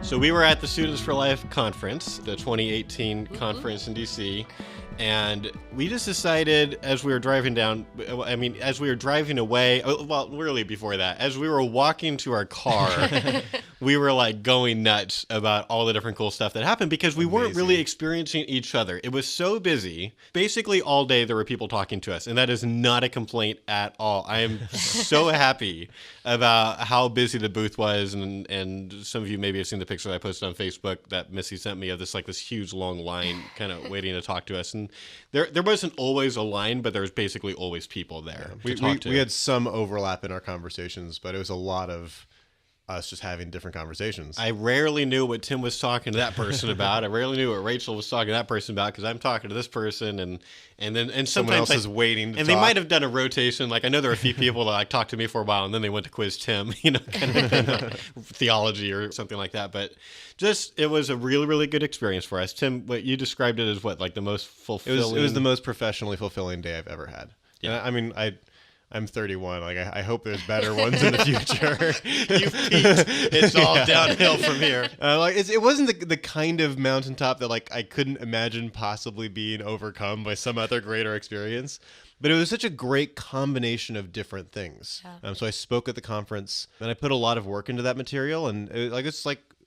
So we were at the Students for Life conference, the 2018 conference in DC, and we just decided as we were driving away, well, really before that, as we were walking to our car, we were like going nuts about all the different cool stuff that happened because we weren't really experiencing each other. It was so busy. Basically all day there were people talking to us, and that is not a complaint at all. I am so happy about how busy the booth was, and some of you maybe have seen the picture that I posted on Facebook that Missy sent me of this huge long line kind of waiting to talk to us. And there wasn't always a line, but there was basically always people there to talk to. We had some overlap in our conversations, but it was a lot of us just having different conversations. I rarely knew what Tim was talking to that person about. I rarely knew what Rachel was talking to that person about because I'm talking to this person, and sometimes someone else is waiting to and talk. they might have done a rotation. Like I know there are a few people that talked to me for a while, and then they went to quiz Tim, kind of theology or something like that. But it was a really, really good experience for us. Tim, what you described it as the most fulfilling. It was the most professionally fulfilling day I've ever had. Yeah, I mean I'm 31. I hope there's better ones in the future. You've peaked. It's all downhill from here. It wasn't the kind of mountaintop that I couldn't imagine possibly being overcome by some other greater experience. But it was such a great combination of different things. Yeah. So I spoke at the conference, and I put a lot of work into that material, and it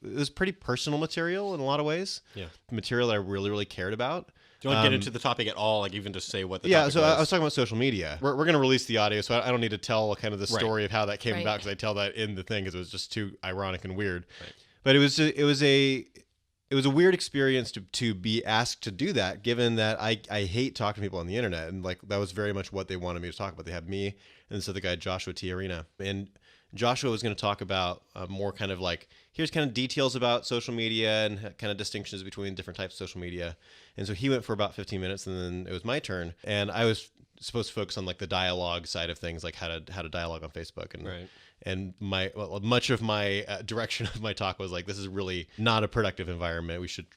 was pretty personal material in a lot of ways. Yeah, material that I really, really cared about. Do you want to get into the topic at all? Even just say what the topic was? I was talking about social media. We're going to release the audio, so I don't need to tell kind of the story of how that came about because I tell that in the thing because it was just too ironic and weird. Right. But it was a weird experience to be asked to do that, given that I hate talking to people on the internet, and that was very much what they wanted me to talk about. They had me and this other guy, Joshua Tiarina, and Joshua was going to talk about more kind of here's kind of details about social media and kind of distinctions between different types of social media. And so he went for about 15 minutes, and then it was my turn. And I was supposed to focus on the dialogue side of things, how to dialogue on Facebook. And and much of my direction of my talk was this is really not a productive environment. We should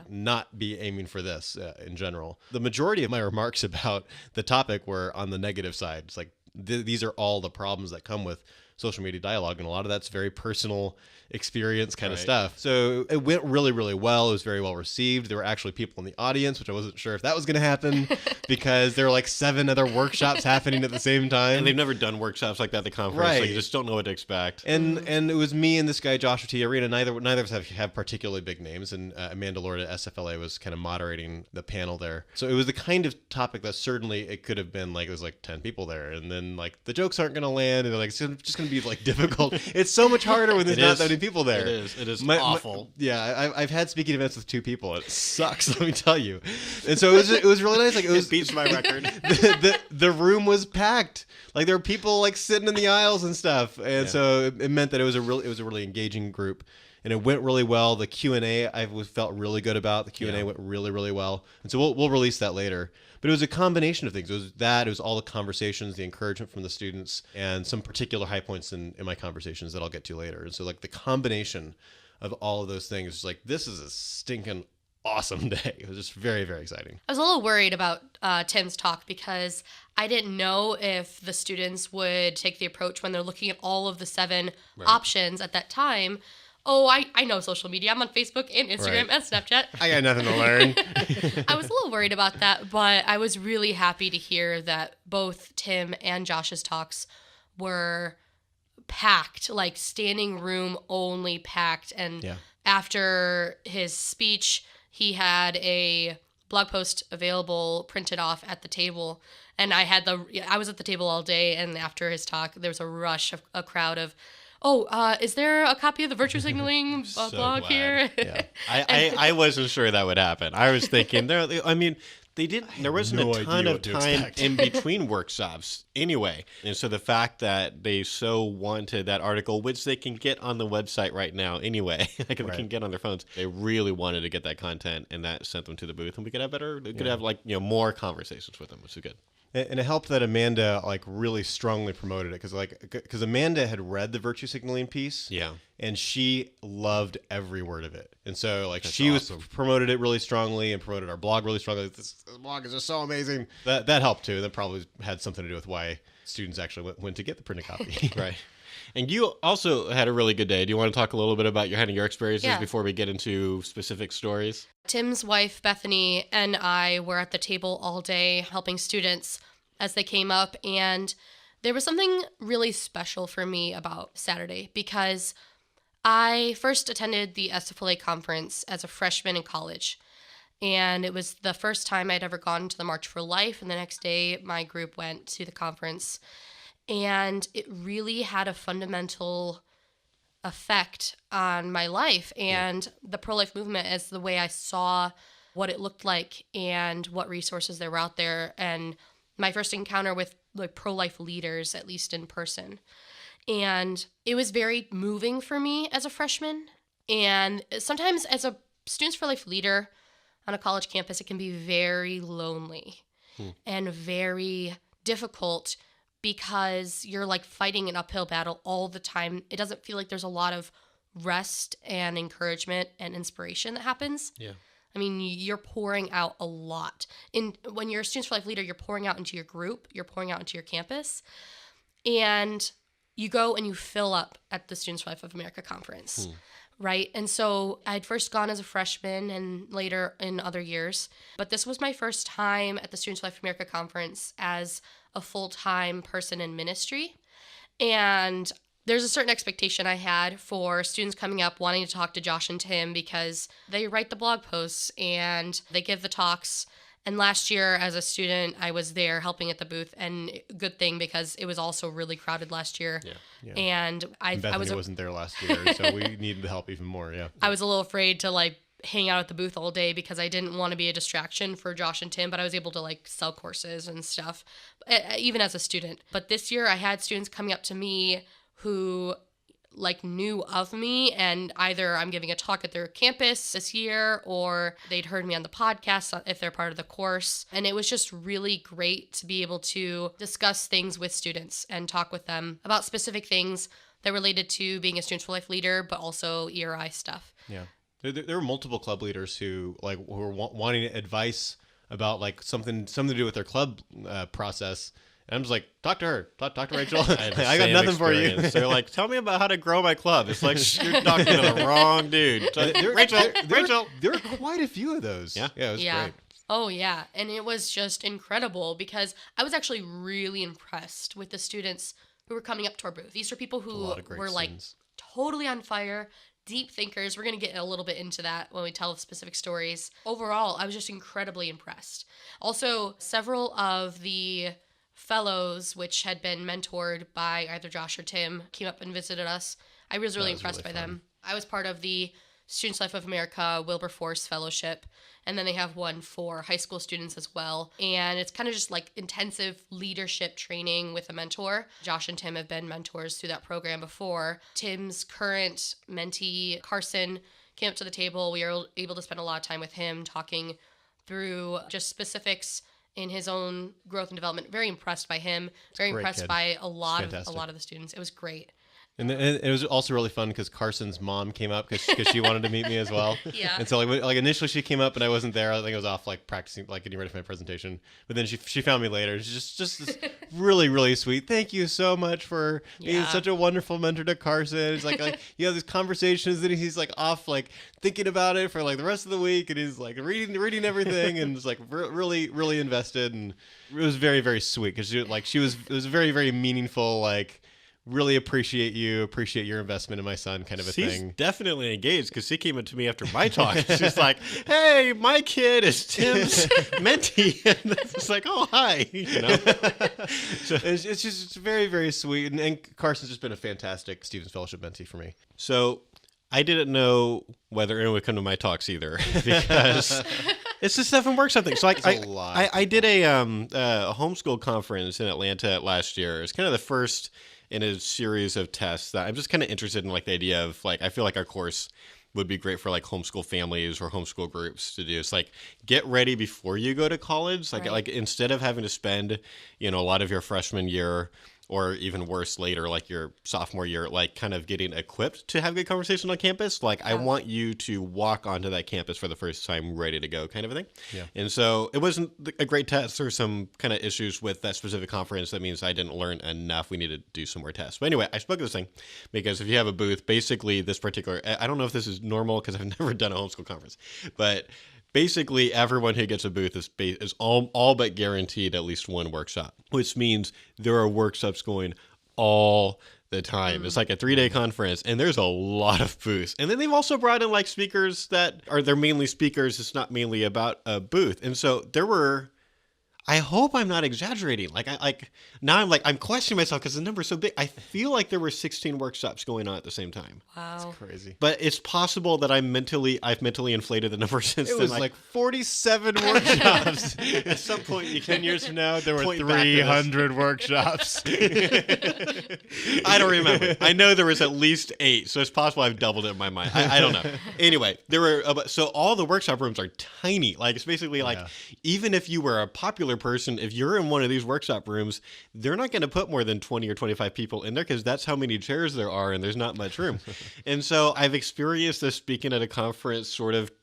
not be aiming for this in general. The majority of my remarks about the topic were on the negative side. It's these are all the problems that come with social media dialogue, and a lot of that's very personal experience kind of stuff. So it went really, really well. It was very well received. There were actually people in the audience, which I wasn't sure if that was going to happen because there were 7 other workshops happening at the same time. And they've never done workshops like that at the conference. Right. You just don't know what to expect. And it was me and this guy, Joshua Tiarina. Neither of us have particularly big names. And Amanda Lord at SFLA was kind of moderating the panel there. So it was the kind of topic that certainly it could have been it was 10 people there. And then the jokes aren't going to land. And it's just going to be difficult. It's so much harder when there's not that many people there. It is awful. I've had speaking events with 2 people. It sucks, let me tell you. And so it was really nice. It beats my record. The room was packed. There were people sitting in the aisles and stuff. And so it meant that it was a really engaging group. And it went really well. The Q&A I felt really good about. The Q&A went really, really well. And so we'll release that later. But it was a combination of things. It was all the conversations, the encouragement from the students, and some particular high points in my conversations that I'll get to later. And so the combination of all of those things, this is a stinking awesome day. It was just very, very exciting. I was a little worried about Tim's talk because I didn't know if the students would take the approach when they're looking at all of the 7 options at that time. Oh, I know social media. I'm on Facebook and Instagram and Snapchat. I got nothing to learn. I was a little worried about that, but I was really happy to hear that both Tim and Josh's talks were packed, standing room only packed. And after his speech, he had a blog post available printed off at the table. And I was at the table all day, and after his talk, there was a rush of a crowd of, is there a copy of the virtue signaling blog here? Yeah. I wasn't sure that would happen. I was thinking there wasn't a ton of time in between workshops anyway. And so the fact that they so wanted that article, which they can get on the website right now anyway, they can get on their phones. They really wanted to get that content, and that sent them to the booth, and we could have more conversations with them, which is good. And it helped that Amanda really strongly promoted it because Amanda had read the virtue signaling piece, and she loved every word of it. And so she was promoted it really strongly and promoted our blog really strongly. This blog is just so amazing. That helped too. That probably had something to do with why students actually went to get the printed copy. Right. And you also had a really good day. Do you want to talk a little bit about your experiences before we get into specific stories? Tim's wife, Bethany, and I were at the table all day helping students as they came up. And there was something really special for me about Saturday because I first attended the SFLA conference as a freshman in college. And it was the first time I'd ever gone to the March for Life. And the next day, my group went to the conference. And it really had a fundamental effect on my life and the pro-life movement as the way I saw what it looked like and what resources there were out there. And my first encounter with like pro-life leaders, at least in person. And it was very moving for me as a freshman. And sometimes as a Students for Life leader, on a college campus, it can be very lonely and very difficult because you're like fighting an uphill battle all the time. It doesn't feel like there's a lot of rest and encouragement and inspiration that happens. Yeah. I mean, you're pouring out a lot. When you're a Students for Life leader, you're pouring out into your group, you're pouring out into your campus, and you go and you fill up at the Students for Life of America conference. Right. And so I'd first gone as a freshman and later in other years, but this was my first time at the Students for Life of America conference as a full-time person in ministry. And there's a certain expectation I had for students coming up wanting to talk to Josh and Tim because they write the blog posts and they give the talks. And last year as a student, I was there helping at the booth, and good thing because it was also really crowded last year. Yeah. And Bethany wasn't there last year, so we needed the help even more. Yeah. I was a little afraid to like hang out at the booth all day because I didn't want to be a distraction for Josh and Tim, but I was able to like sell courses and stuff, even as a student. But this year I had students coming up to me who like knew of me, and either I'm giving a talk at their campus this year or they'd heard me on the podcast if they're part of the course. And it was just really great to be able to discuss things with students and talk with them about specific things that related to being a Students for Life leader, but also ERI stuff. Yeah. There were multiple club leaders who were wanting advice about like something to do with their club process. And I'm just like, talk to her. Talk to Rachel. I got nothing for you. They're like, tell me about how to grow my club. It's like, you're talking to the wrong dude. Rachel. There were quite a few of those. Yeah. Yeah, it was great. Oh, yeah. And it was just incredible because I was actually really impressed with the students who were coming up to our booth. These are people who were like totally on fire, deep thinkers. We're going to get a little bit into that when we tell specific stories. Overall, I was just incredibly impressed. Also, several of the fellows, which had been mentored by either Josh or Tim, came up and visited us. I was really impressed by them. I was part of the Students Life of America Wilberforce Fellowship, and then they have one for high school students as well. And it's kind of just like intensive leadership training with a mentor. Josh and Tim have been mentors through that program before. Tim's current mentee, Carson, came up to the table. We were able to spend a lot of time with him talking through just specifics in his own growth and development. Very impressed by him. Very impressed by a lot of the students. It was great. And it was also really fun because Carson's mom came up because she wanted to meet me as well. Yeah. And so like initially she came up and I wasn't there. I think I was off like practicing, like getting ready for my presentation. But then she found me later. She's just this really, really sweet. Thank you so much for being such a wonderful mentor to Carson. It's like you have these conversations and he's like off like thinking about it for like the rest of the week, and he's like reading everything and it's like really, really invested. And it was very, very sweet because it was very, very meaningful, like, really appreciate your investment in my son kind of a thing. She's definitely engaged because she came up to me after my talk. She's like, hey, my kid is Tim's mentee. And it's like, oh, hi. You know? So it's just very, very sweet. And Carson's just been a fantastic Stevens Fellowship mentee for me. So I didn't know whether anyone would come to my talks either because it's just stuff and work something. So I did a homeschool conference in Atlanta last year. It's kind of the first in a series of tests that I'm just kind of interested in, like the idea of like, I feel like our course would be great for like homeschool families or homeschool groups to do. It's like, get ready before you go to college. Like, like instead of having to spend, a lot of your freshman year or even worse later, like your sophomore year, like kind of getting equipped to have good conversation on campus. Like I want you to walk onto that campus for the first time ready to go kind of a thing. Yeah. And so it wasn't a great test. There's some kind of issues with that specific conference. That means I didn't learn enough. We need to do some more tests. But anyway, I spoke this thing because if you have a booth, basically this particular, I don't know if this is normal because I've never done a homeschool conference, but basically everyone who gets a booth is all but guaranteed at least one workshop, which means there are workshops going all the time. It's like a 3-day conference and there's a lot of booths. And then they've also brought in like speakers that are, they're mainly speakers. It's not mainly about a booth. And so there were, I hope I'm not exaggerating. I'm questioning myself because the number is so big. I feel like there were 16 workshops going on at the same time. Wow. That's crazy. But it's possible that I've mentally inflated the number since It then. was like 47 workshops. At some point, 10 years from now, there were 300 workshops. I don't remember. I know there was at least 8, so it's possible I've doubled it in my mind. I don't know. Anyway, there were so all the workshop rooms are tiny. Like it's basically like even if you were a popular person, if you're in one of these workshop rooms, they're not going to put more than 20 or 25 people in there because that's how many chairs there are and there's not much room. And so I've experienced this speaking at a conference, sort of,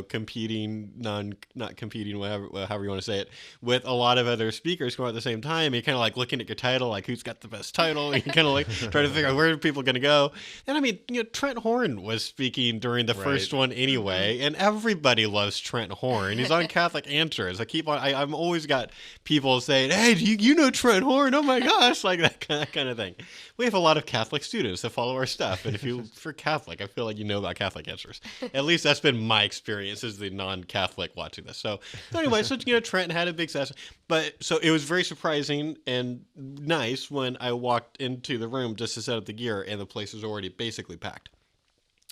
competing, not competing, however you want to say it, with a lot of other speakers going at the same time. You're kind of like looking at your title, like who's got the best title. You kind of like trying to figure out where are people going to go. And I mean, Trent Horn was speaking during the first one anyway, and everybody loves Trent Horn. He's on Catholic Answers. I've always got people saying, "Hey, do you know Trent Horn? Oh my gosh!" Like that kind of thing. We have a lot of Catholic students that follow our stuff, and if you're Catholic, I feel like you know about Catholic Answers. At least that's been my experience as the non-Catholic watching this. So anyway, Trent had a big session, but so it was very surprising and nice when I walked into the room just to set up the gear, and the place was already basically packed.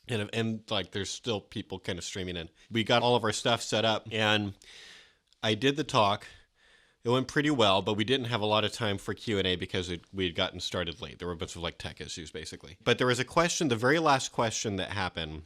And like there's still people kind of streaming in. We got all of our stuff set up, and I did the talk. It went pretty well, but we didn't have a lot of time for Q&A because we had gotten started late. There were a bunch of like tech issues, basically. But there was a question, the very last question that happened.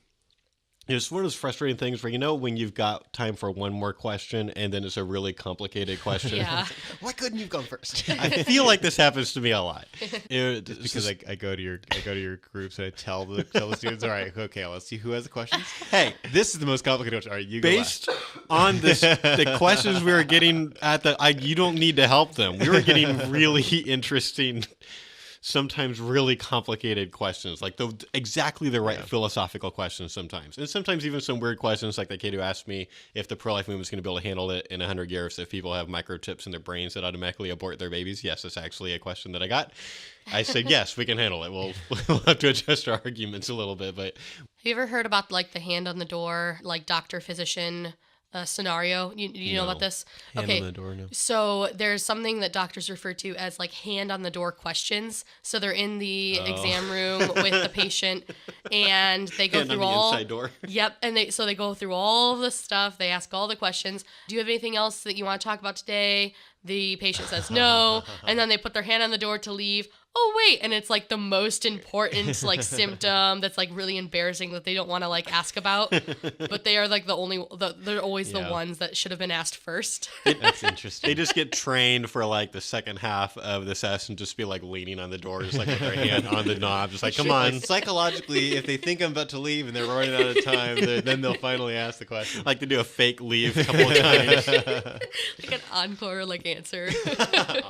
It's one of those frustrating things where, when you've got time for one more question and then it's a really complicated question. Yeah. Why couldn't you have gone first? I feel like this happens to me a lot. Because I go to your groups and I tell the students, all right, okay, let's see who has the questions. Hey, this is the most complicated question. All right, you go based on the questions we were getting you don't need to help them. We were getting really interesting, sometimes really complicated questions, like exactly the right philosophical questions sometimes. And sometimes even some weird questions, like the kid who asked me if the pro-life movement is going to be able to handle it in 100 years if people have microchips in their brains that automatically abort their babies. Yes, that's actually a question that I got. I said, yes, we can handle it. We'll have to adjust our arguments a little bit. But have you ever heard about like the hand on the door, like doctor-physician scenario? You know about this? Hand on the door, no. So there's something that doctors refer to as like hand on the door questions. So they're in the exam room with the patient and they go through all inside door. Yep, and they go through all of the stuff. They ask all the questions. Do you have anything else that you want to talk about today? The patient says no, and then they put their hand on the door to leave. Oh wait, and it's like the most important like symptom that's like really embarrassing that they don't want to like ask about, but they are like they're always the ones that should have been asked first. That's interesting. They just get trained for like the second half of the session, just be like leaning on the door, just like with their hand on the knob, just like, come on. Like, psychologically, if they think I'm about to leave and they're running out of time, then they'll finally ask the question. Like to do a fake leave a couple of times. Like an encore like answer.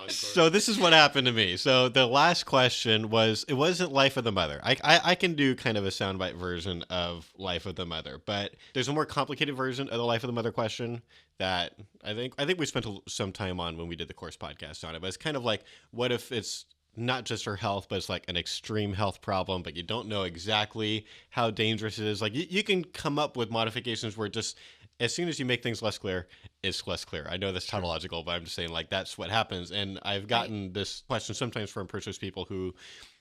So this is what happened to me. So the last question it wasn't Life of the Mother. I can do kind of a soundbite version of Life of the Mother, but there's a more complicated version of the Life of the Mother question that I think we spent some time on when we did the course podcast on it. But it's kind of like, what if it's not just her health, but it's like an extreme health problem, but you don't know exactly how dangerous it is. Like you can come up with modifications where just as soon as you make things less clear, it's less clear. I know that's tautological, but I'm just saying like that's what happens. And I've gotten this question sometimes from purchase people who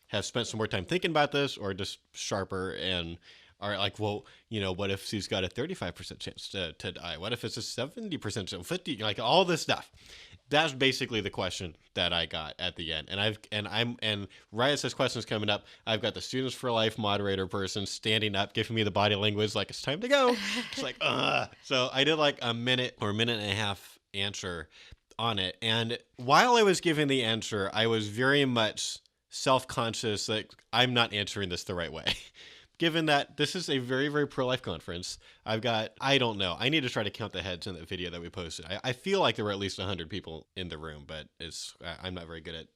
have spent some more time thinking about this or just sharper and are like, well, what if she's got a 35% chance to die? What if it's a 70% chance, 50, like all this stuff. That's basically the question that I got at the end. And right as this question's coming up, I've got the Students for Life moderator person standing up, giving me the body language like it's time to go. It's like, So I did like a minute or a minute and a half answer on it. And while I was giving the answer, I was very much self-conscious that I'm not answering this the right way. Given that this is a very, very pro-life conference, I don't know. I need to try to count the heads in the video that we posted. I feel like there were at least 100 people in the room, but I'm not very good at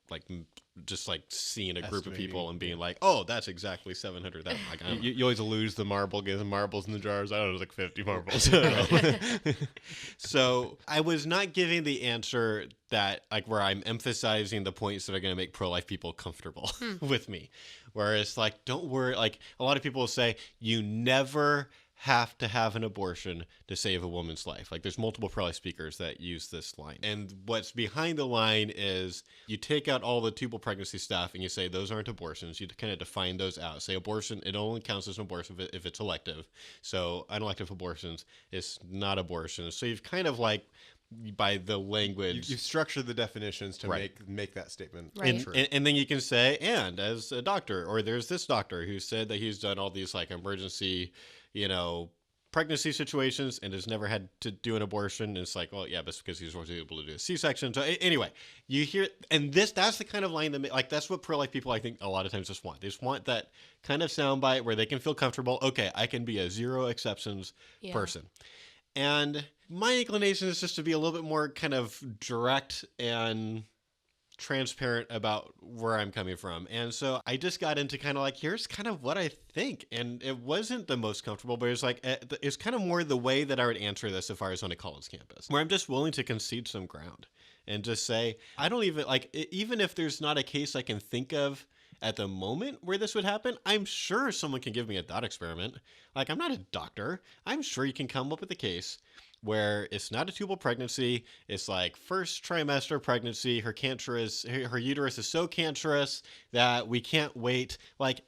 just seeing a group of people and being like, oh, that's exactly 700. That you always lose the marbles in the jars. I don't know, it was like 50 marbles. So I was not giving the answer that where I'm emphasizing the points that are going to make pro-life people comfortable with me. Whereas don't worry, a lot of people will say, you never have to have an abortion to save a woman's life. There's multiple pro-life speakers that use this line. And what's behind the line is you take out all the tubal pregnancy stuff and you say those aren't abortions. You kind of define those out. Say abortion, it only counts as an abortion if it's elective. So unelective abortions is not abortion. So you've kind of by the language, you've structured the definitions to make that statement true. And then you can say, and as a doctor, or there's this doctor who said that he's done all these emergency, pregnancy situations and has never had to do an abortion. And it's well, yeah, but it's because he was able to do a C-section. So anyway, you hear, and that's the kind of line that that's what pro-life people, I think, a lot of times just want. They just want that kind of soundbite where they can feel comfortable. Okay, I can be a zero exceptions person. And my inclination is just to be a little bit more kind of direct and transparent about where I'm coming from. And so I just got into kind of here's kind of what I think. And it wasn't the most comfortable, but it's kind of more the way that I would answer this if I was on a college campus, where I'm just willing to concede some ground and just say, I don't even even if there's not a case I can think of at the moment where this would happen, I'm sure someone can give me a thought experiment. I'm not a doctor. I'm sure you can come up with a case where it's not a tubal pregnancy. It's first trimester pregnancy. Her uterus is so cancerous that we can't wait.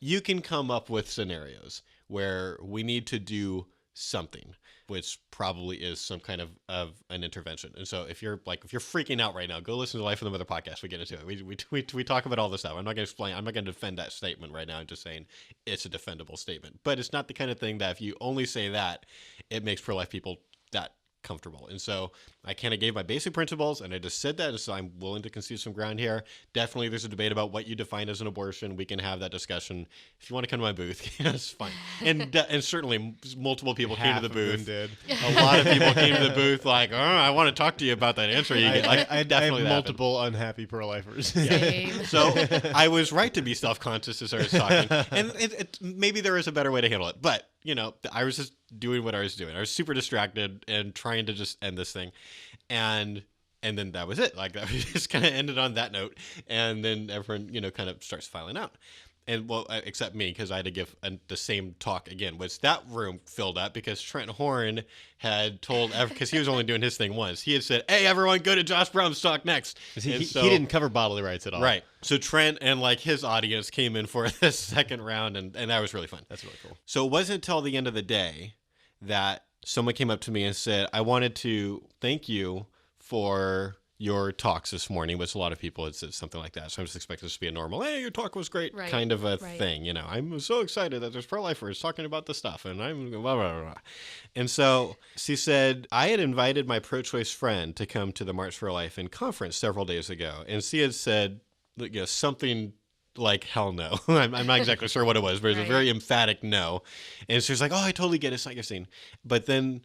You can come up with scenarios where we need to do something, which probably is some kind of an intervention. And so if you're freaking out right now, go listen to Life of the Mother podcast. We get into it. We talk about all this stuff. I'm not going to explain. I'm not going to defend that statement right now. I'm just saying it's a defendable statement. But it's not the kind of thing that if you only say that, it makes pro-life people that comfortable. And so I kind of gave my basic principles and I just said that. And so I'm willing to concede some ground here. Definitely there's a debate about what you define as an abortion. We can have that discussion. If you want to come to my booth, it's fine. And certainly multiple people came to the booth. A lot of people came to the booth I want to talk to you about that answer. I definitely have multiple unhappy pro-lifers. Same. So I was right to be self-conscious as I was talking. And maybe there is a better way to handle it. But I was just doing what I was doing. I was super distracted and trying to just end this thing. And then that was it. That just kind of ended on that note. And then everyone, kind of starts filing out. And well, except me, because I had to give the same talk again. Was that room filled up because Trent Horn had told, because he was only doing his thing once. He had said, "Hey, everyone, go to Josh Brahm's talk next." He didn't cover bodily rights at all. Right. So Trent and his audience came in for the second round, and that was really fun. That's really cool. So it wasn't until the end of the day that someone came up to me and said, "I wanted to thank you for your talks this morning," which a lot of people had said something like that. So I'm just expecting this to be a normal, "Hey, your talk was great," kind of a thing. I'm so excited that there's pro-lifers talking about this stuff, and I'm blah, blah, blah. And so she said, I had invited my pro-choice friend to come to the March for Life in conference several days ago. And she had said something hell no. I'm not exactly sure what it was, but it was a very emphatic no. And she was like, "Oh, I totally get it. It's not your scene." But then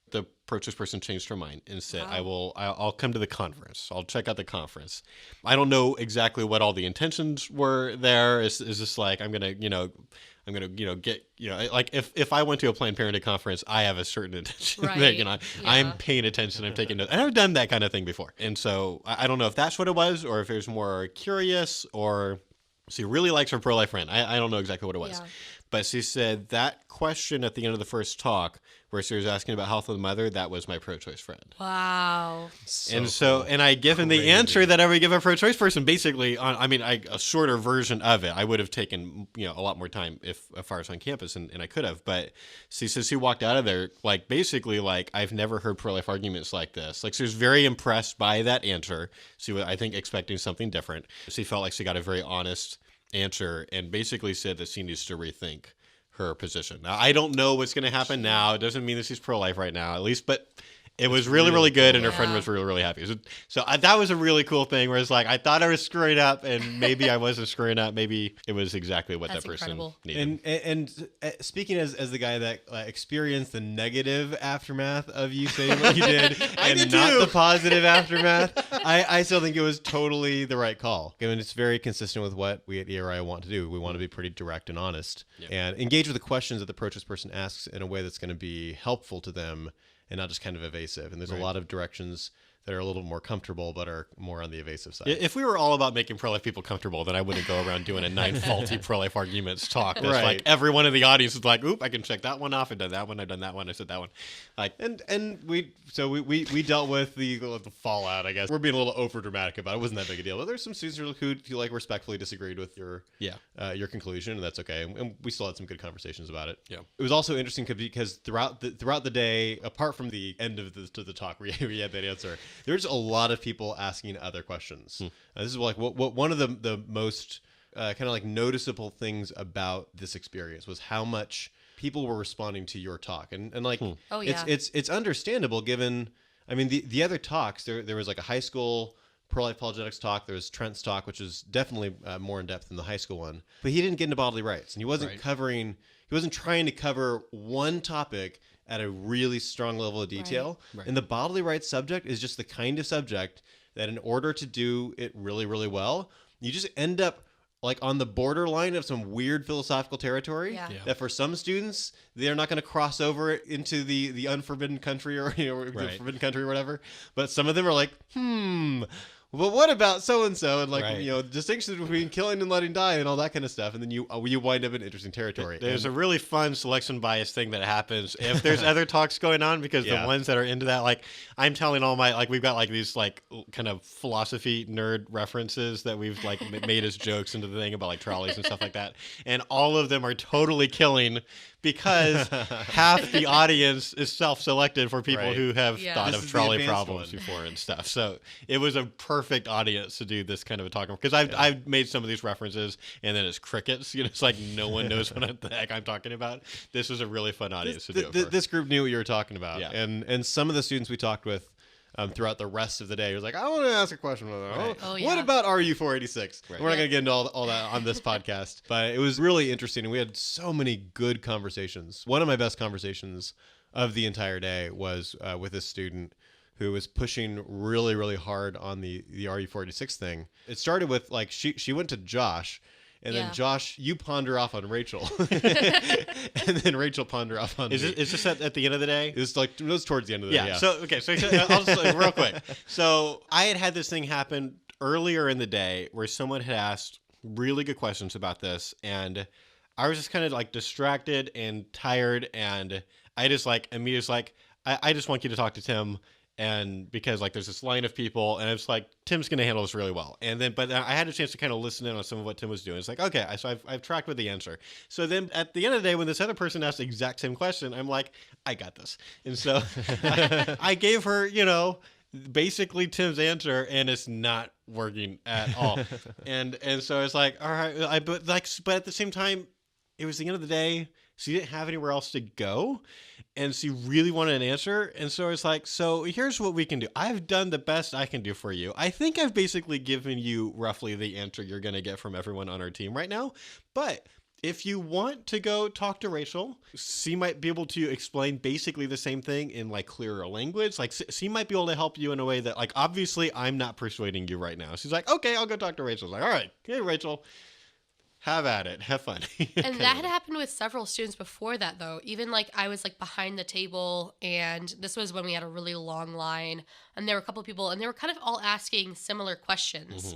the pro-choice person changed her mind and said, wow. I'll come to the conference. I'll check out the conference. I don't know exactly what all the intentions were there. It's just I'm going to, get, if I went to a Planned Parenthood conference, I have a certain intention that, I'm paying attention. I'm taking notes. And I've done that kind of thing before. And so I don't know if that's what it was or if it was more curious or she really likes her pro-life friend. I don't know exactly what it was. Yeah. But she said that question at the end of the first talk where she was asking about health of the mother, that was my pro-choice friend. Wow. And I given the answer that I would give a pro-choice person, basically, a shorter version of it. I would have taken, a lot more time if I was on campus, and I could have. But she says she walked out of there, basically, I've never heard pro-life arguments like this. She was very impressed by that answer. She was, I think, expecting something different. She felt like she got a very honest answer and basically said that she needs to rethink her position. Now, I don't know what's going to happen now. It doesn't mean that she's pro-life right now, at least, but It was really good, and her Yeah. friend was really happy. So that was a really cool thing where it's like, I thought I was screwing up, and maybe I wasn't screwing up. Maybe it was exactly what That's that person incredible. needed. And speaking as the guy that experienced the negative aftermath of you saying what you did, and did not too. the positive aftermath, I still think it was totally the right call. I mean, it's very consistent with what we at ERI want to do. We want to be pretty direct and honest, and engage with the questions that the approaches person asks in a way that's going to be helpful to them and not just kind of evasive. And there's a lot of directions that are a little more comfortable, but are more on the evasive side. If we were all about making pro-life people comfortable, then I wouldn't go around doing a 9 faulty pro-life arguments talk. That's Right. like everyone in the audience is like, oop, I can check that one off. I've done that one. I've done that one. I said that one. Like, And we dealt with the fallout, I guess. We're being a little over dramatic about it. It wasn't that big a deal. But there's some students who like respectfully disagreed with your conclusion, and that's okay. And we still had some good conversations about it. Yeah. It was also interesting because throughout the day, apart from the end of the talk where you had that answer, there's a lot of people asking other questions. This is like what one of the most kind of like noticeable things about this experience was how much people were responding to your talk, and like Oh, yeah. it's understandable given. I mean, the other talks, there was like a high school pro-life apologetics talk. There was Trent's talk, which is definitely more in depth than the high school one, but he didn't get into bodily rights, and he wasn't trying to cover one topic at a really strong level of detail. Right. And the bodily rights subject is just the kind of subject that in order to do it really, really well, you just end up like on the borderline of some weird philosophical territory that for some students, they're not going to cross over into the unforbidden country or the forbidden country or whatever. But some of them are like, well, what about so-and-so? And like, distinctions between killing and letting die and all that kind of stuff. And then you wind up in interesting territory. There's a really fun selection bias thing that happens if there's other talks going on, because the ones that are into that, like I'm telling all my, like we've got like these like kind of philosophy nerd references that we've like made as jokes into the thing about like trolleys and stuff like that. And all of them are totally killing because half the audience is self-selected for people who have thought of trolley problems before and stuff. So it was a perfect audience to do this kind of a talk, because I've made some of these references and then it's crickets. It's like no one knows what the heck I'm talking about. This was a really fun audience to do it for. This group knew what you were talking about. Yeah. And some of the students we talked with throughout the rest of the day was like, I want to ask a question. What about RU 486? We're not going to get into all that on this podcast, but it was really interesting, and we had so many good conversations. One of my best conversations of the entire day was with this student who was pushing really, really hard on the RU 486 thing. It started with like she went to Josh. And then Josh, you ponder off on Rachel, and then Rachel ponder off on me. Is this at the end of the day? It was towards the end of the day. Yeah. So I'll just like, real quick. So I had this thing happen earlier in the day where someone had asked really good questions about this, and I was just kind of like distracted and tired, and I just like immediately was like, I just want you to talk to Tim. And because like there's this line of people, and it's like Tim's going to handle this really well. And then, but I had a chance to kind of listen in on some of what Tim was doing. It's like, okay, so I've tracked with the answer. So then at the end of the day, when this other person asked the exact same question, I'm like, I got this. And so I gave her, basically Tim's answer, and it's not working at all. and so it's like, all right, but at the same time, it was the end of the day. She didn't have anywhere else to go, and she really wanted an answer. And so it's like, so here's what we can do. I've done the best I can do for you. I think I've basically given you roughly the answer you're going to get from everyone on our team right now. But if you want to go talk to Rachel, she might be able to explain basically the same thing in like clearer language. Like she might be able to help you in a way that like, obviously I'm not persuading you right now. She's like, okay, I'll go talk to Rachel. It's like, all right, hey, Rachel. Have at it. Have fun. And that had happened with several students before that, though. Even like I was like behind the table, and this was when we had a really long line, and there were a couple of people, and they were kind of all asking similar questions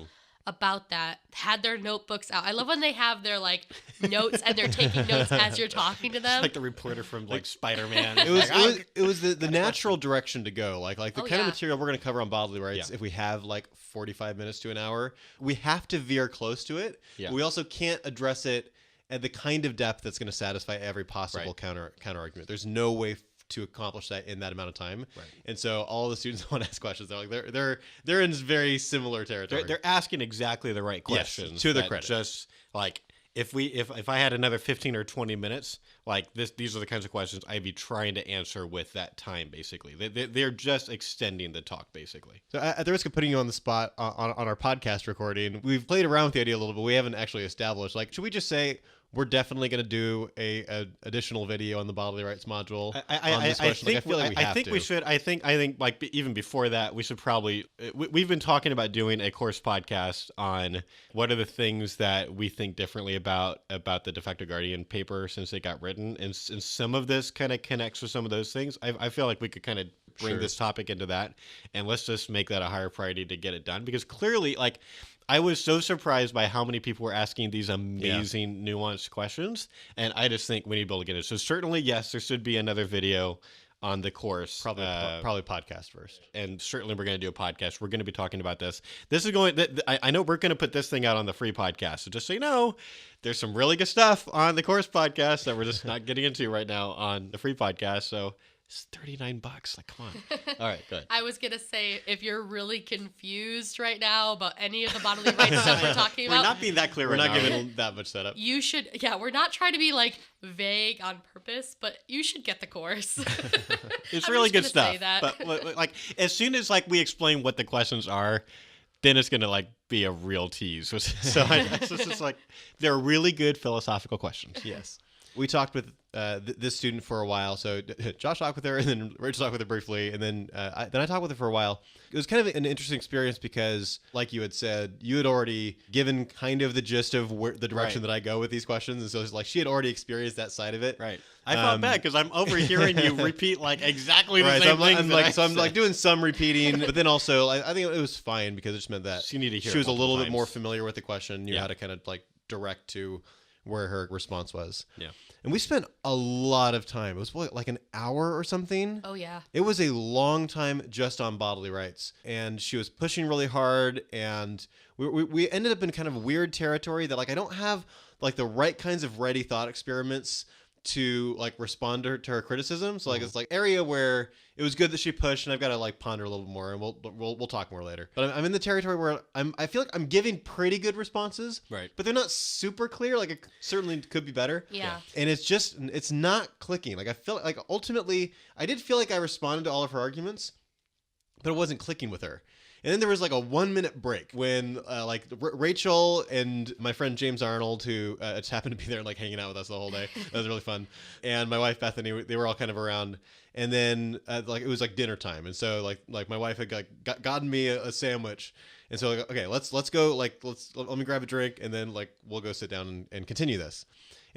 about that. Had their notebooks out. I love when they have their like notes and they're taking notes as you're talking to them. Like the reporter from like Spider-Man. It was the natural direction to go. Like the kind of yeah. material we're going to cover on bodily rights. If we have like 45 minutes to an hour, we have to veer close to it. Yeah. We also can't address it at the kind of depth that's going to satisfy every possible counter argument. There's no way to accomplish that in that amount of time. Right. And so all the students want to ask questions. They're like they're in very similar territory. They're asking exactly the right questions. Yes, to their credit. Just like if I had another 15 or 20 minutes, like these are the kinds of questions I'd be trying to answer with that time. Basically, they're just extending the talk. Basically, so at the risk of putting you on the spot on our podcast recording, we've played around with the idea a little bit. We haven't actually established. Like, should we just say we're definitely going to do a additional video on the bodily rights module on this question? I feel like we have to. We should. I think like even before that, we should probably. We've been talking about doing a course podcast on what are the things that we think differently about the de facto guardian paper since it got written, and some of this kind of connects with some of those things. I feel like we could kind of bring this topic into that, and let's just make that a higher priority to get it done, because clearly, like, I was so surprised by how many people were asking these amazing, nuanced questions, and I just think we need to be able to get it. So certainly, yes, there should be another video on the course. Probably podcast first. And certainly we're going to do a podcast. We're going to be talking about this. This is going, I know we're going to put this thing out on the free podcast. So just so you know, there's some really good stuff on the course podcast that we're just not getting into right now on the free podcast. So it's $39. Like, come on. All right, good. I was going to say, if you're really confused right now about any of the bodily rights stuff we're talking about. We're not being that clear We're right not now. giving that much setup. You should, we're not trying to be like vague on purpose, but you should get the course. It's really good stuff. But like, as soon as like we explain what the questions are, then it's going to like be a real tease. So it's just like, they're really good philosophical questions. Yes. We talked with this student for a while. So Josh talked with her, and then Rachel talked with her briefly, and then I talked with her for a while. It was kind of an interesting experience because, like you had said, you had already given kind of the gist of the direction that I go with these questions, and so it's like she had already experienced that side of it. Right. I felt bad because I'm overhearing you repeat like exactly the same thing. So I'm like doing some repeating, but then also I think it was fine because it just meant that she was a little bit more familiar with the question, knew how to kind of like direct to where her response was. Yeah. And we spent a lot of time. It was like an hour or something. Oh, yeah. It was a long time just on bodily rights. And she was pushing really hard. And we ended up in kind of weird territory that, like, I don't have like the right kinds of ready thought experiments to like respond to her criticism. So like it's like area where it was good that she pushed, and I've got to like ponder a little more, and we'll talk more later. But I'm in the territory where I feel like I'm giving pretty good responses, right? But they're not super clear. Like it certainly could be better. Yeah. And it's not clicking. Like I feel like ultimately I did feel like I responded to all of her arguments, but it wasn't clicking with her. And then there was like a 1 minute break when Rachel and my friend James Arnold, who just happened to be there and like hanging out with us the whole day. That was really fun. And my wife Bethany, they were all kind of around. And then like it was like dinner time, and so like my wife had gotten me a sandwich, and so like, okay, let's go, like let me grab a drink, and then like we'll go sit down and continue this.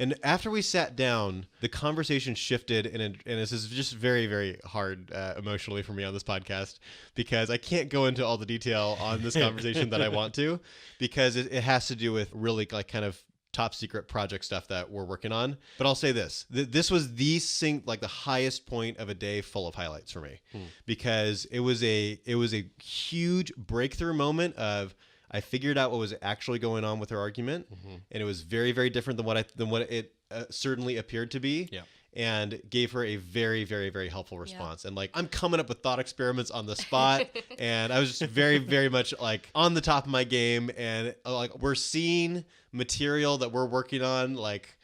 And after we sat down, the conversation shifted, and this is just very, very hard emotionally for me on this podcast, because I can't go into all the detail on this conversation that I want to, because it has to do with really like kind of top secret project stuff that we're working on. But I'll say this, this was the highest point of a day full of highlights for me, because it was a huge breakthrough moment of, I figured out what was actually going on with her argument, and it was very, very different than what it certainly appeared to be. Yeah. And gave her a very, very, very helpful response. Yeah. And like, I'm coming up with thought experiments on the spot, and I was just very, very much like on the top of my game. And like, we're seeing material that we're working on, like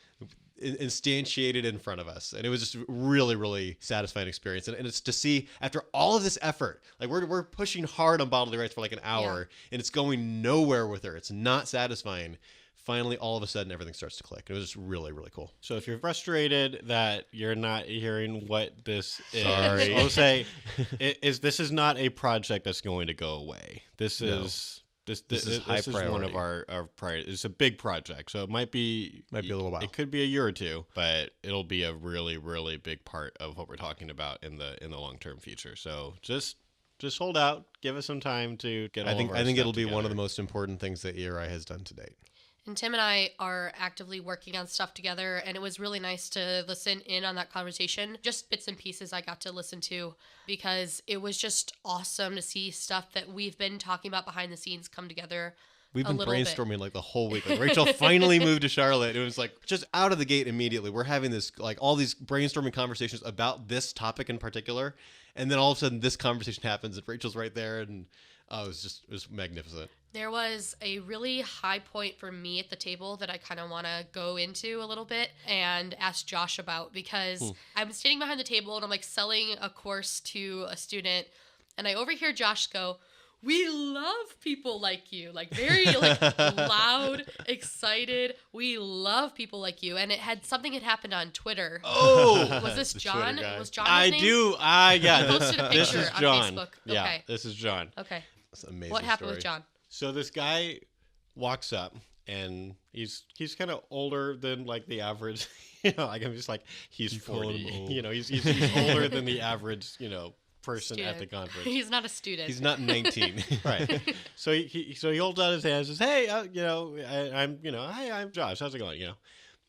instantiated in front of us, and it was just really, really satisfying experience. And it's to see after all of this effort, like we're pushing hard on bodily rights for like an hour, and it's going nowhere with her. It's not satisfying. Finally, all of a sudden, everything starts to click. It was just really, really cool. So if you're frustrated that you're not hearing what this is, sorry, I'll say this is not a project that's going to go away. This is high priority. One of our priorities. It's a big project, so it might be a little while. It could be a year or two, but it'll be a really, really big part of what we're talking about in the long-term future. So just hold out, give us some time to get. I think it'll be one of the most important things that ERI has done to date. And Tim and I are actively working on stuff together, and it was really nice to listen in on that conversation. Just bits and pieces I got to listen to, because it was just awesome to see stuff that we've been talking about behind the scenes come together. We've been brainstorming like the whole week. Like Rachel finally moved to Charlotte. It was like just out of the gate immediately. We're having this like all these brainstorming conversations about this topic in particular, and then all of a sudden this conversation happens, and Rachel's right there, and Oh, it was magnificent. There was a really high point for me at the table that I kind of want to go into a little bit and ask Josh about, because I'm standing behind the table and I'm like selling a course to a student, and I overhear Josh go, "We love people like you," like very like loud, excited. "We love people like you," and something had happened on Twitter. Oh, was this John? Was John? I his name? do. Yeah. He posted a This picture is on John. Facebook. Yeah, Okay. this is John. Okay. That's an amazing What happened story. with John? So this guy walks up, and he's kind of older than like the average. Like I'm just like he's 40. He's older than the average. Person Student. at the conference. He's not a student. He's not 19. Right. So he holds out his hand and says, "Hey, I'm Josh. How's it going?"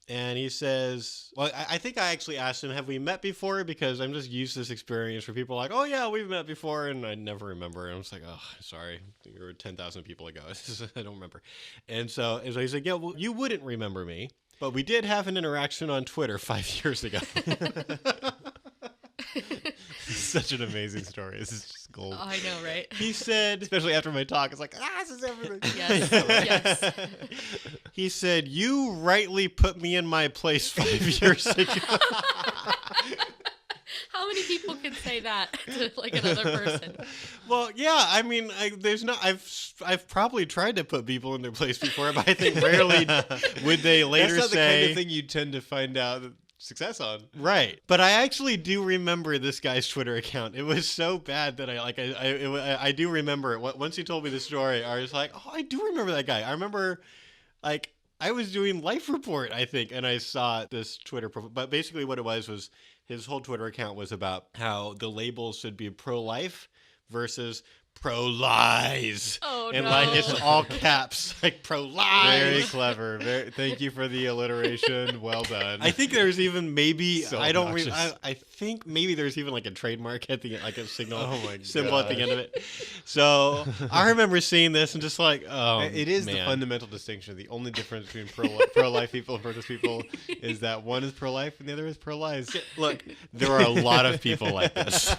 And he says, well, I think I actually asked him, "Have we met before?" Because I'm just used to this experience where people are like, "Oh yeah, we've met before," and I never remember. And I was like, "Oh, sorry, you were 10,000 people ago. I don't remember." And so he's like, "Yeah, well, you wouldn't remember me, but we did have an interaction on Twitter 5 years ago." Such an amazing story. This is just gold. Oh, I know, right? He said, Especially after my talk, it's like, this is everything. Yes. Yes. he said, "You rightly put me in my place 5 years ago." How many people can say that to like another person? Well, yeah. I mean, I've probably tried to put people in their place before, but I think rarely would they later That's not say the kind of thing you tend to find out success on. Right. But I actually do remember this guy's Twitter account. It was so bad that I do remember it. Once he told me the story, I was like, "Oh, I do remember that guy." I remember, like, I was doing Life Report, I think, and I saw this Twitter profile. But basically what it was his whole Twitter account was about how the labels should be pro-life versus pro-lies. Oh, and no. like it's all caps, like pro-lies. Very clever. Thank you for the alliteration. Well done. I think there's even maybe So I don't. obnoxious. I think maybe there's even like a trademark at the like a signal Oh my symbol at the gosh. end of it. So I remember seeing this and just like, oh, It is the man. fundamental distinction. The only difference between pro-life people and pro-choice people is that one is pro-life and the other is pro-lies. Look, there are a lot of people like this.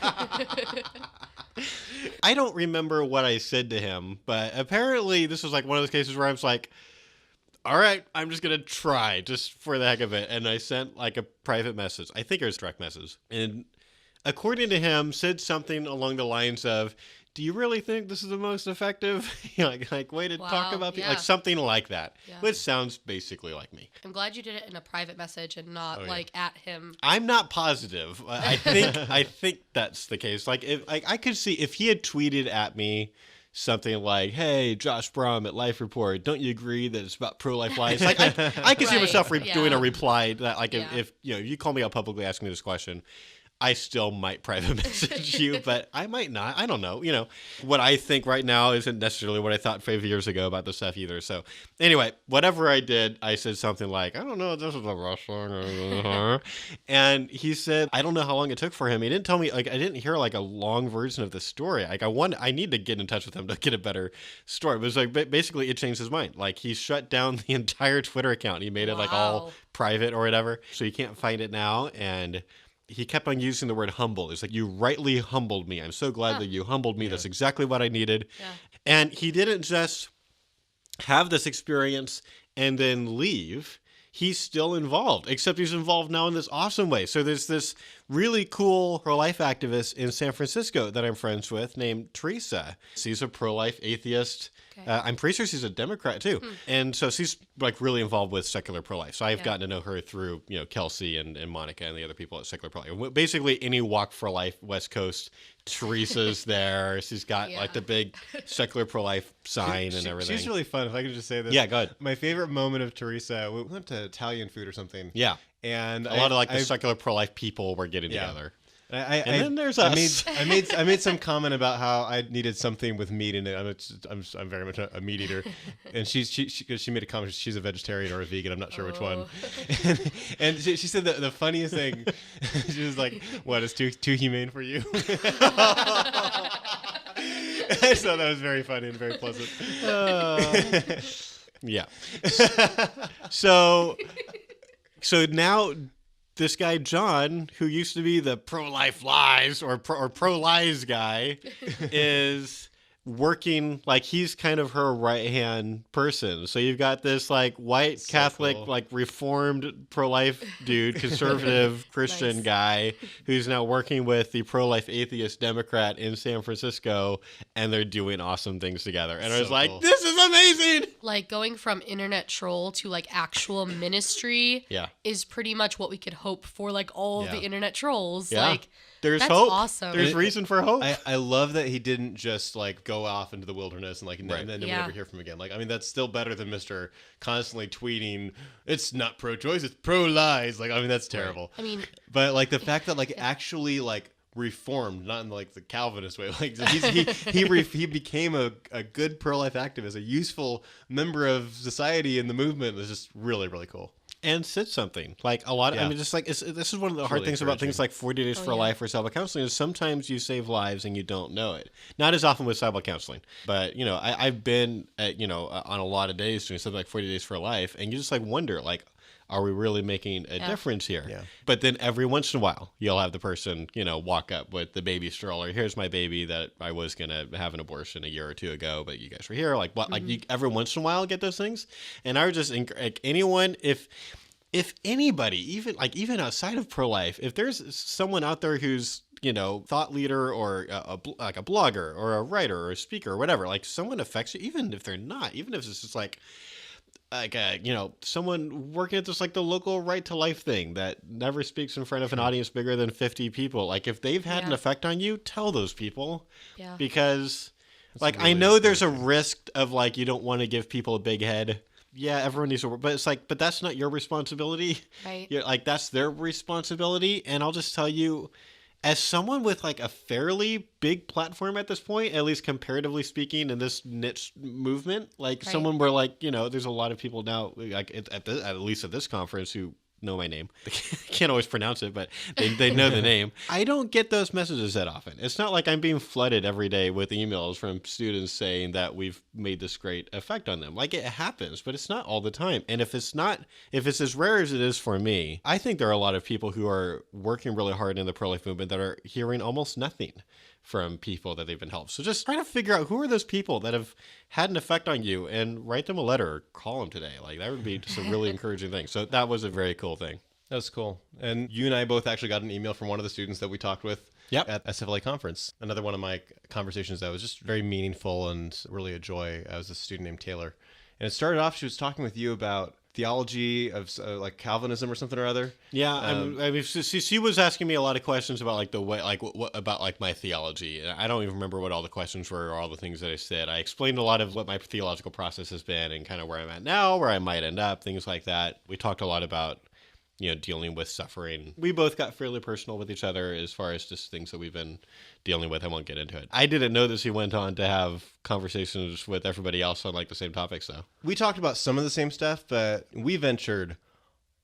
I don't remember what I said to him, but apparently this was like one of those cases where I was like, "All right, I'm just going to try just for the heck of it." And I sent like a private message. I think it was direct message. And according to him, said something along the lines of, "Do you really think this is the most effective like way to talk Wow, about people?" yeah. Like something like that, Yeah. which sounds basically like me. I'm glad you did it in a private message and not Oh, yeah. like at him. I'm not positive. I think that's the case. Like if I could see if he had tweeted at me something like, "Hey, Josh Brahm at Life Report, don't you agree that it's about pro-life lies?" Like I could see Right, myself yeah. doing a reply that like Yeah. if you call me out publicly asking me this question, I still might private message you, but I might not. I don't know. What I think right now isn't necessarily what I thought 5 years ago about this stuff either. So anyway, whatever I did, I said something like, "I don't know if this is a wrestling." And he said, I don't know how long it took for him. He didn't tell me, like, I didn't hear like a long version of the story. Like I need to get in touch with him to get a better story. But it was like, basically it changed his mind. Like he shut down the entire Twitter account. He made it like all Wow. private or whatever. So you can't find it now. And he kept on using the word humble. It's like, "You rightly humbled me. I'm so glad that you humbled me. That's exactly what I needed." Yeah. And he didn't just have this experience and then leave. He's still involved, except he's involved now in this awesome way. So there's this really cool pro-life activist in San Francisco that I'm friends with named Teresa. She's a pro-life atheist. Okay. I'm pretty sure she's a Democrat too. And so she's like really involved with secular pro-life. So I've Yeah. gotten to know her through, Kelsey and Monica and the other people at Secular Pro-Life. Basically any walk for life, West Coast, Teresa's there. She's got Yeah. like the big Secular Pro-Life sign and everything. She's really fun. If I could just say this. Yeah, go ahead. My favorite moment of Teresa, we went to Italian food or something. Yeah. And A lot of like the secular pro-life people were getting Yeah. together. And then there's I us. I made some comment about how I needed something with meat in it. I'm very much a meat eater, and she made a comment. She's a vegetarian or a vegan. I'm not sure which one. And she said the funniest thing. She was like, "What is too humane for you?" I just thought that was very funny and very pleasant. Yeah. So now this guy John, who used to be the pro-life lies or pro-lies guy, is working, like he's kind of her right-hand person. So you've got this like white Catholic, like reformed pro-life dude, conservative Christian guy who's now working with the pro-life atheist Democrat in San Francisco, and they're doing awesome things together. And I was like, this is amazing! Like going from internet troll to like actual ministry is pretty much what we could hope for, like all of the internet trolls. Yeah. Like there's that's hope. Awesome. There's reason for hope. I love that he didn't just like go off into the wilderness and like and then we never hear from him again. Like, I mean, that's still better than Mr. constantly tweeting, it's not pro-choice, it's pro-lies. Like, I mean, that's terrible. I mean, but like the fact that like actually like reformed, not in like the Calvinist way. Like he became a good pro-life activist, a useful member of society in the movement. Is just really, really cool. And said something like a lot of, I mean, just like this is one of the hard things about things like 40 Days for Life or Cyber Counseling is sometimes you save lives and you don't know it. Not as often with Cyber Counseling, but I've been on a lot of days doing something like 40 Days for Life, and you just like wonder like, are we really making a difference here? Yeah. But then every once in a while, you'll have the person, walk up with the baby stroller. Here's my baby that I was going to have an abortion a year or two ago, but you guys were here. Like, what? Like, you, every once in a while, get those things. And I would just, like, anyone, if anybody, even outside of pro-life, if there's someone out there who's, thought leader or like a blogger or a writer or a speaker or whatever, like someone affects you, even if they're not, even if it's just like someone working at this like the local Right to Life thing that never speaks in front of an audience bigger than 50 people. Like if they've had an effect on you, tell those people. Yeah. Because like really I know there's a risk of like you don't want to give people a big head. Yeah, everyone needs to work, but it's like, but that's not your responsibility. Right. You're, like that's their responsibility. And I'll just tell you, as someone with like a fairly big platform at this point, at least comparatively speaking, in this niche movement, like someone where like, there's a lot of people now, like at least at this conference who know my name. They can't always pronounce it, but they know the name. I don't get those messages that often. It's not like I'm being flooded every day with emails from students saying that we've made this great effect on them. Like it happens, but it's not all the time. And if it's as rare as it is for me, I think there are a lot of people who are working really hard in the pro-life movement that are hearing almost nothing from people that they've been helped. So just try to figure out who are those people that have had an effect on you and write them a letter or call them today. Like that would be just a really encouraging thing. So that was a very cool thing. That was cool. And you and I both actually got an email from one of the students that we talked with at SFLA conference. Another one of my conversations that was just very meaningful and really a joy. I was a student named Taylor. And it started off, she was talking with you about theology of like Calvinism or something or other. Yeah, I mean, she was asking me a lot of questions about like the way, like what about like my theology. I don't even remember what all the questions were or all the things that I said. I explained a lot of what my theological process has been and kind of where I'm at now, where I might end up, things like that. We talked a lot about dealing with suffering. We both got fairly personal with each other as far as just things that we've been dealing with. I won't get into it. I didn't know that he went on to have conversations with everybody else on like the same topics though. We talked about some of the same stuff, but we ventured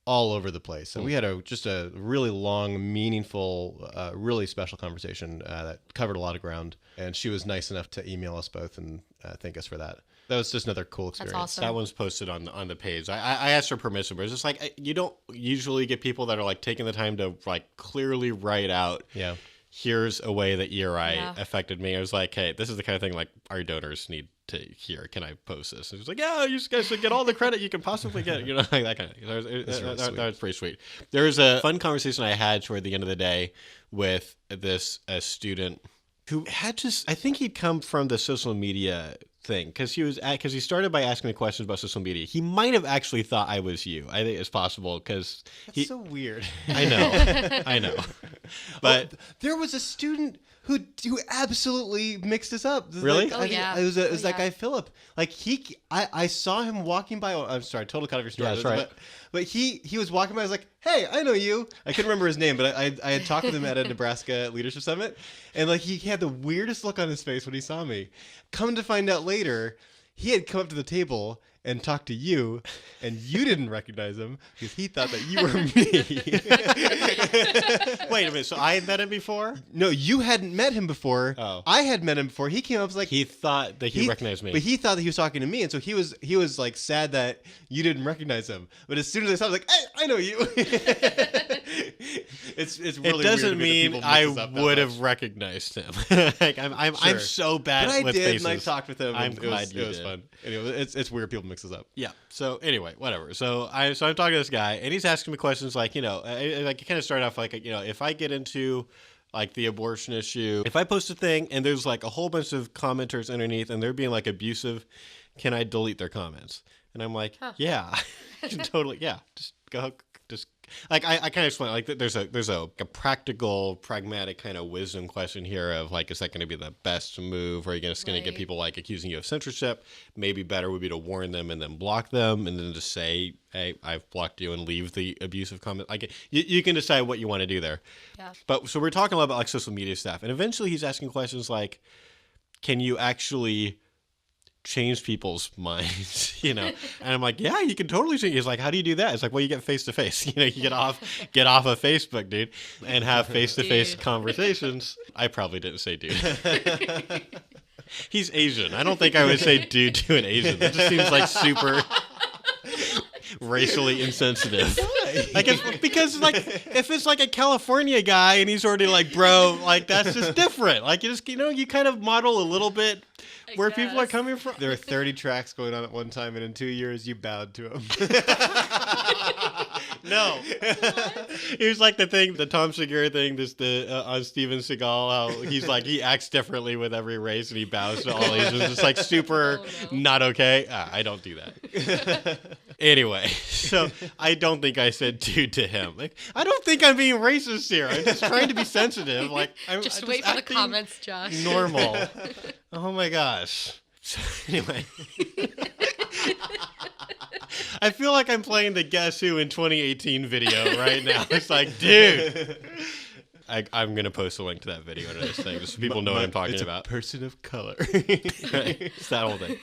all over the place. And we had just a really long, meaningful, really special conversation that covered a lot of ground. And she was nice enough to email us both and thank us for that. That was just another cool experience. That's awesome. That one's posted on the page. I asked her permission, but it's just like you don't usually get people that are like taking the time to like clearly write out. Yeah. Here's a way that ERI affected me. I was like, hey, this is the kind of thing like our donors need to hear. Can I post this? And she's like, yeah, you guys should get all the credit you can possibly get. Like that kind of thing. That was pretty sweet. There was a fun conversation I had toward the end of the day with a student who had just, I think he'd come from the social media thing because he started by asking me questions about social media. He might have actually thought I was you. I think it's possible because that's so weird. I know. But there was a student who absolutely mixed us up. Really? Like, it was that guy Philip. Like I saw him walking by. Oh, I'm sorry, total cut off your story. Yeah, that's right. But he was walking by. I was like, hey, I know you. I couldn't remember his name, but I had talked with him at a Nebraska Leadership Summit, and like he had the weirdest look on his face when he saw me. Come to find out later, he had come up to the table and talked to you, and you didn't recognize him because he thought that you were me. Wait a minute, so I had met him before? No, you hadn't met him before. Oh. I had met him before. He came up was like he thought that he recognized me. But he thought that he was talking to me, and so he was like sad that you didn't recognize him. But as soon as I saw him, I was like, hey, I know you. It's really it weird doesn't to me mean that people I mix us up that would much. have recognized him. Like, I'm Sure. so bad But I with did, faces. and I talked with him. I'm And glad you it was did. fun. Anyway, it's weird people mix us up. Yeah. So anyway, whatever. So I'm talking to this guy, and he's asking me questions like, like it kind of started off like, if I get into like the abortion issue, if I post a thing and there's like a whole bunch of commenters underneath and they're being like abusive, can I delete their comments? And I'm like, yeah, totally, yeah. Just go. Just like I kind of explain like there's a practical, pragmatic kind of wisdom question here of like, is that going to be the best move? Or are you just going to get people like accusing you of censorship? Maybe better would be to warn them and then block them and then just say, hey, I've blocked you and leave the abusive comment. Like you can decide what you want to do there. Yeah. But so we're talking a lot about like social media stuff, and eventually he's asking questions like, can you actually change people's minds, and I'm like, yeah, you can totally change. He's like, how do you do that? It's like, well, you get face to face, you get off of Facebook, dude, and have face to face conversations. I probably didn't say dude. He's Asian. I don't think I would say dude to an Asian. That just seems like super racially insensitive. Like because like if it's like a California guy and he's already like, bro, like that's just different. Like you just you kind of model a little bit where people are coming from. There are 30 tracks going on at one time, and in 2 years, you bowed to them. No. It was like the Tom Segura thing, on Steven Seagal, how he's like, he acts differently with every race and he bows to all Asians. It's like super not okay. I don't do that. Anyway, so I don't think I said dude to him. Like, I don't think I'm being racist here. I'm just trying to be sensitive. Like, I'm just wait for the acting comments, Josh. normal. Oh my gosh. So anyway. I feel like I'm playing the Guess Who in 2018 video right now. It's like, dude. I'm going to post a link to that video under this thing just so people know what I'm talking about. Person of color. Right. It's that whole thing.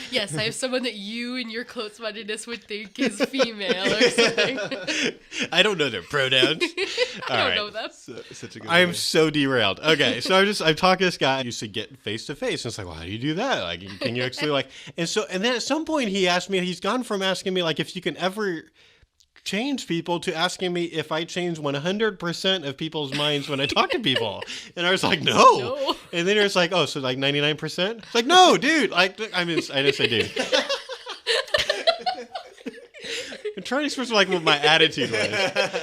Yes, I have someone that you and your close-mindedness would think is female or something. I don't know their pronouns. I don't know them. Such a good I'm idea. so derailed. Okay, so I'm talking to this guy. I used to get face to face, and it's like, well, how do you do that? Like, can you actually like? And then at some point he asked me. He's gone from asking me like if you can ever change people to asking me if I change 100% of people's minds when I talk to people. And I was like, no. And then it's like, oh, so like 99%? It's like, no, dude. Like, I didn't say dude. I'm trying to express like what my attitude was.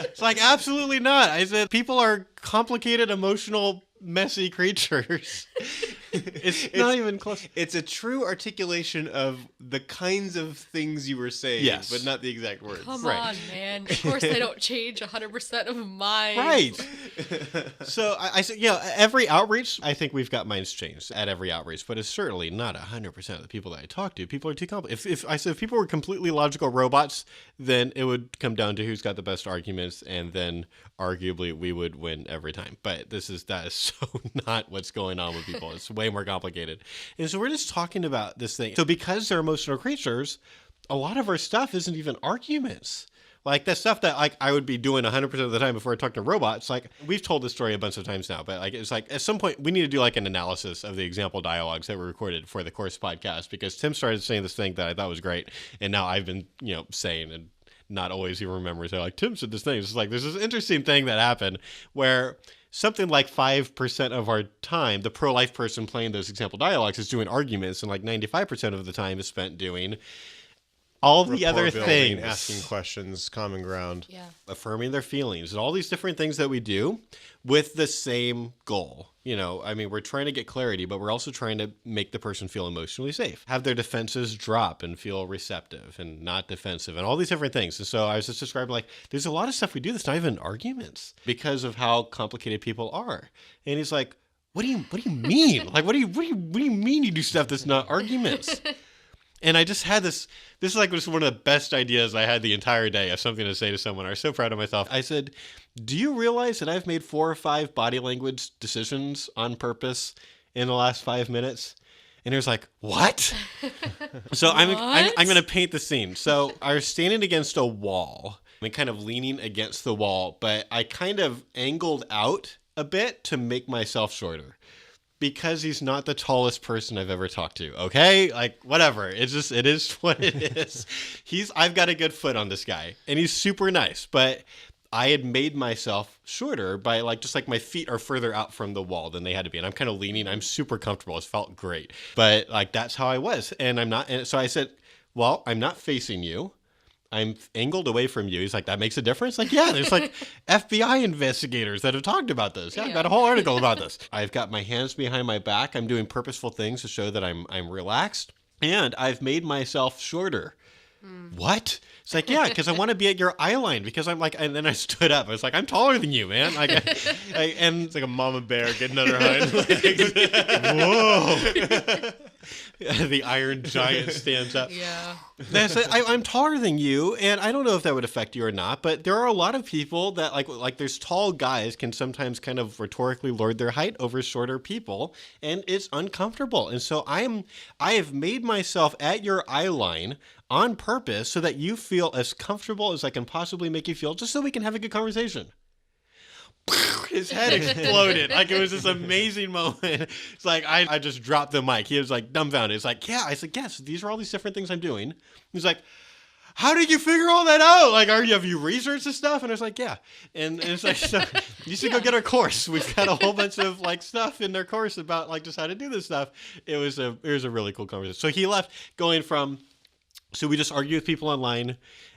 It's like, absolutely not. I said, people are complicated, emotional, messy creatures. It's not even close. It's a true articulation of the kinds of things you were saying, Yes. but not the exact words. Come Right. on, man. Of course they don't change 100% of mine. Right. So I said, every outreach, I think we've got minds changed at every outreach, but it's certainly not 100% of the people that I talk to. People are too complicated. If people were completely logical robots, then it would come down to who's got the best arguments, and then arguably we would win every time. But that is so not what's going on with people. It's way more complicated. And so we're just talking about this thing. So because they're emotional creatures, a lot of our stuff isn't even arguments. Like the stuff that like I would be doing 100% of the time before I talk to robots. Like we've told this story a bunch of times now, but like it's like at some point we need to do like an analysis of the example dialogues that were recorded for the Course podcast, because Tim started saying this thing that I thought was great, and now I've been saying and not always even remember. So like Tim said this thing. It's like there's this interesting thing that happened where something like 5% of our time, the pro-life person playing those example dialogues is doing arguments, and like 95% of the time is spent doing all the Rapport other building, things. asking questions, common ground. Yeah. Affirming their feelings, and all these different things that we do with the same goal. We're trying to get clarity, but we're also trying to make the person feel emotionally safe, have their defenses drop and feel receptive and not defensive, and all these different things. And so I was just describing like, there's a lot of stuff we do that's not even arguments because of how complicated people are. And he's like, what do you mean? Like, what do you mean you do stuff that's not arguments? And I just had this is like just one of the best ideas I had the entire day of something to say to someone. I was so proud of myself. I said, do you realize that I've made 4 or 5 body language decisions on purpose in the last 5 minutes? And he was like, what? So I'm going to paint the scene. So I was standing against a wall and kind of leaning against the wall, but I kind of angled out a bit to make myself shorter. Because he's not the tallest person I've ever talked to, okay? Like, whatever. It is what it is. I've got a good foot on this guy, and he's super nice. But I had made myself shorter by just my feet are further out from the wall than they had to be. And I'm kind of leaning. I'm super comfortable. It felt great. But that's how I was. And I'm not. And so I said, well, I'm not facing you. I'm angled away from you. He's like, that makes a difference? Yeah, there's FBI investigators that have talked about this. Yeah, I've got a whole article about this. I've got my hands behind my back. I'm doing purposeful things to show that I'm relaxed. And I've made myself shorter. What? It's yeah, because I want to be at your eye line because I'm and then I stood up. I was I'm taller than you, man. And it's like a mama bear getting on her hind legs. Whoa. The Iron Giant stands up. Yeah. I'm taller than you, and I don't know if that would affect you or not, but there are a lot of people that there's tall guys can sometimes kind of rhetorically lord their height over shorter people, and it's uncomfortable. And so I have made myself at your eye line on purpose so that you feel as comfortable as I can possibly make you feel, just so we can have a good conversation. His head exploded. It was this amazing moment. It's I just dropped the mic. He was dumbfounded. It's yeah. I said, yes, these are all these different things I'm doing. He's like, how did you figure all that out? Have you researched this stuff? And I was yeah. And it's so you should go get our course. We've got a whole bunch of stuff in their course about just how to do this stuff. It was a really cool conversation. So he left going from, so we just argue with people online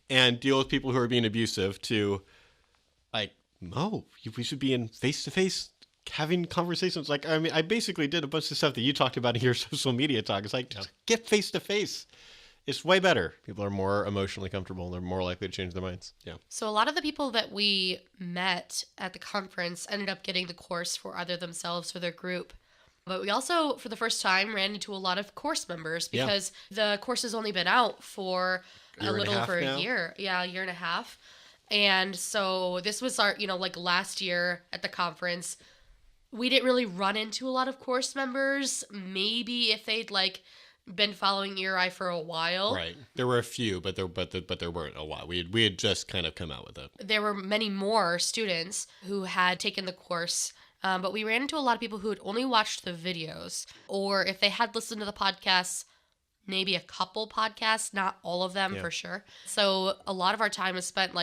and deal with people who are being abusive to no, we should be in face-to-face having conversations. I basically did a bunch of stuff that you talked about in your social media talk. It's just get face-to-face. It's way better. People are more emotionally comfortable and they're more likely to change their minds. Yeah. So a lot of the people that we met at the conference ended up getting the course for either themselves or their group. But we also, for the first time, ran into a lot of course members because the course has only been out for a little over a year. Yeah, a year and a half. And so this was our, last year at the conference, we didn't really run into a lot of course members. Maybe if they'd been following ERI for a while. Right. There were a few, but there weren't a lot. We had just kind of come out with it. There were many more students who had taken the course, but we ran into a lot of people who had only watched the videos, or if they had listened to the podcasts, maybe a couple podcasts, not all of them for sure. So a lot of our time was spent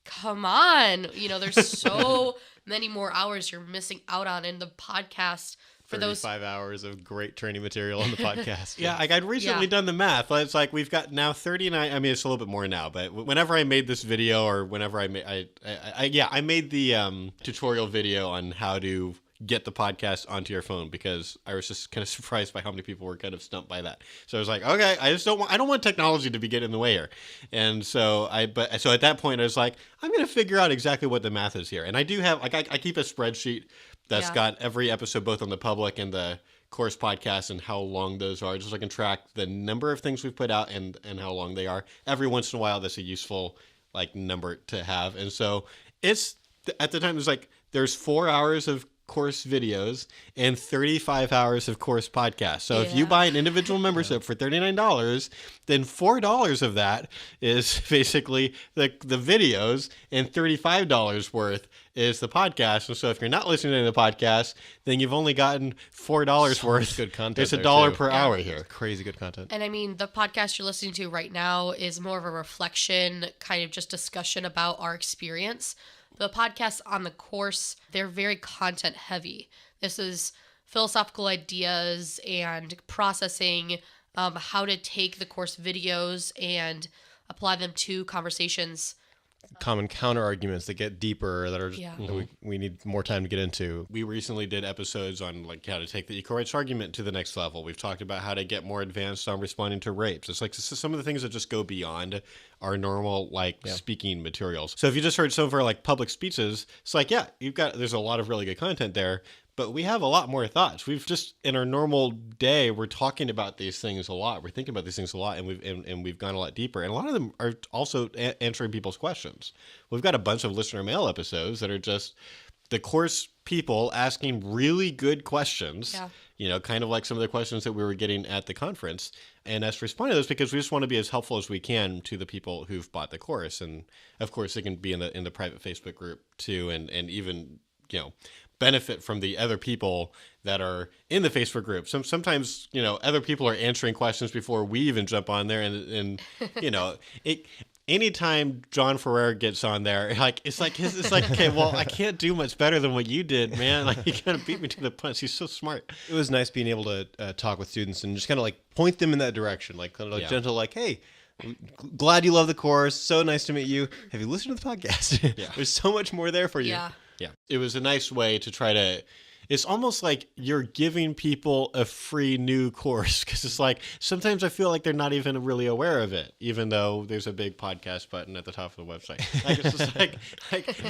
come on, there's so many more hours you're missing out on in the podcast for 35 hours of great training material on the podcast. Yeah, I'd recently done the math. It's we've got now 39. I mean, it's a little bit more now, but whenever I made this video or whenever I made the tutorial video on how to get the podcast onto your phone because I was just kind of surprised by how many people were kind of stumped by that. So I was okay, I don't want technology to be getting in the way here. And so so at that point I was I'm going to figure out exactly what the math is here. And I do have I keep a spreadsheet that's got every episode both on the public and the course podcast and how long those are, just so I can track the number of things we've put out and how long they are. Every once in a while that's a useful number to have. And so it's at the time it was there's 4 hours of course videos and 35 hours of course podcasts. So if you buy an individual membership for $39, then $4 of that is basically the videos and $35 worth is the podcast. And so if you're not listening to the podcast, then you've only gotten $4 worth. Good content. There's $1 per hour here. Crazy good content. And I mean, the podcast you're listening to right now is more of a reflection, kind of just discussion about our experience. The podcasts on the course, they're very content heavy. This is philosophical ideas and processing how to take the course videos and apply them to conversations. Common counter arguments that get deeper that are just, that we need more time to get into. We recently did episodes on how to take the equal rights argument to the next level. We've talked about how to get more advanced on responding to rapes. It's some of the things that just go beyond our normal speaking materials. So if you just heard some of our public speeches, it's there's a lot of really good content there. But we have a lot more thoughts. We've just in our normal day, we're talking about these things a lot. We're thinking about these things a lot, and we've gone a lot deeper. And a lot of them are also answering people's questions. We've got a bunch of listener mail episodes that are just the course people asking really good questions. Yeah. Kind of like some of the questions that we were getting at the conference, and us responding to those because we just want to be as helpful as we can to the people who've bought the course. And of course, it can be in the private Facebook group too, and even benefit from the other people that are in the Facebook group. Sometimes, other people are answering questions before we even jump on there. And anytime John Ferrer gets on there, it's like okay, well, I can't do much better than what you did, man. Like, he kind of beat me to the punch. He's so smart. It was nice being able to talk with students and just kind of like point them in that direction, like kind of like gentle, like, hey, glad you love the course. So nice to meet you. Have you listened to the podcast? Yeah. There's so much more there for you. Yeah. It was a nice way to try to. It's almost like you're giving people a free new course, because it's like sometimes I feel like they're not even really aware of it, even though there's a big podcast button at the top of the website. Like, it's just like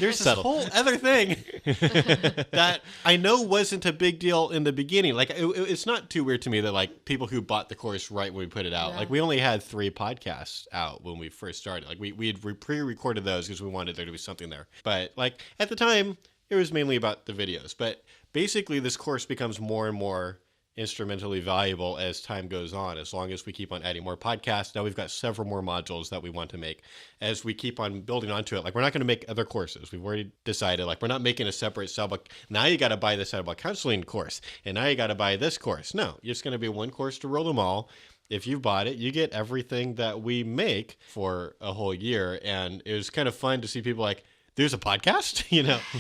there's this whole other thing that I know wasn't a big deal in the beginning. Like, it's not too weird to me that like people who bought the course right when we put it out, like we only had 3 podcasts out when we first started. Like we had pre-recorded those because we wanted there to be something there. But like at the time, it was mainly about the videos. But basically, this course becomes more and more instrumentally valuable as time goes on, as long as we keep on adding more podcasts. Now we've got several more modules that we want to make as we keep on building onto it. Like, we're not going to make other courses. We've already decided, like, we're not making a separate Saddleblock. Now you got to buy the Saddleblock counseling course, and now you got to buy this course. No, it's going to be one course to rule them all. If you've bought it, you get everything that we make for a whole year. And it was kind of fun to see people like, there's a podcast,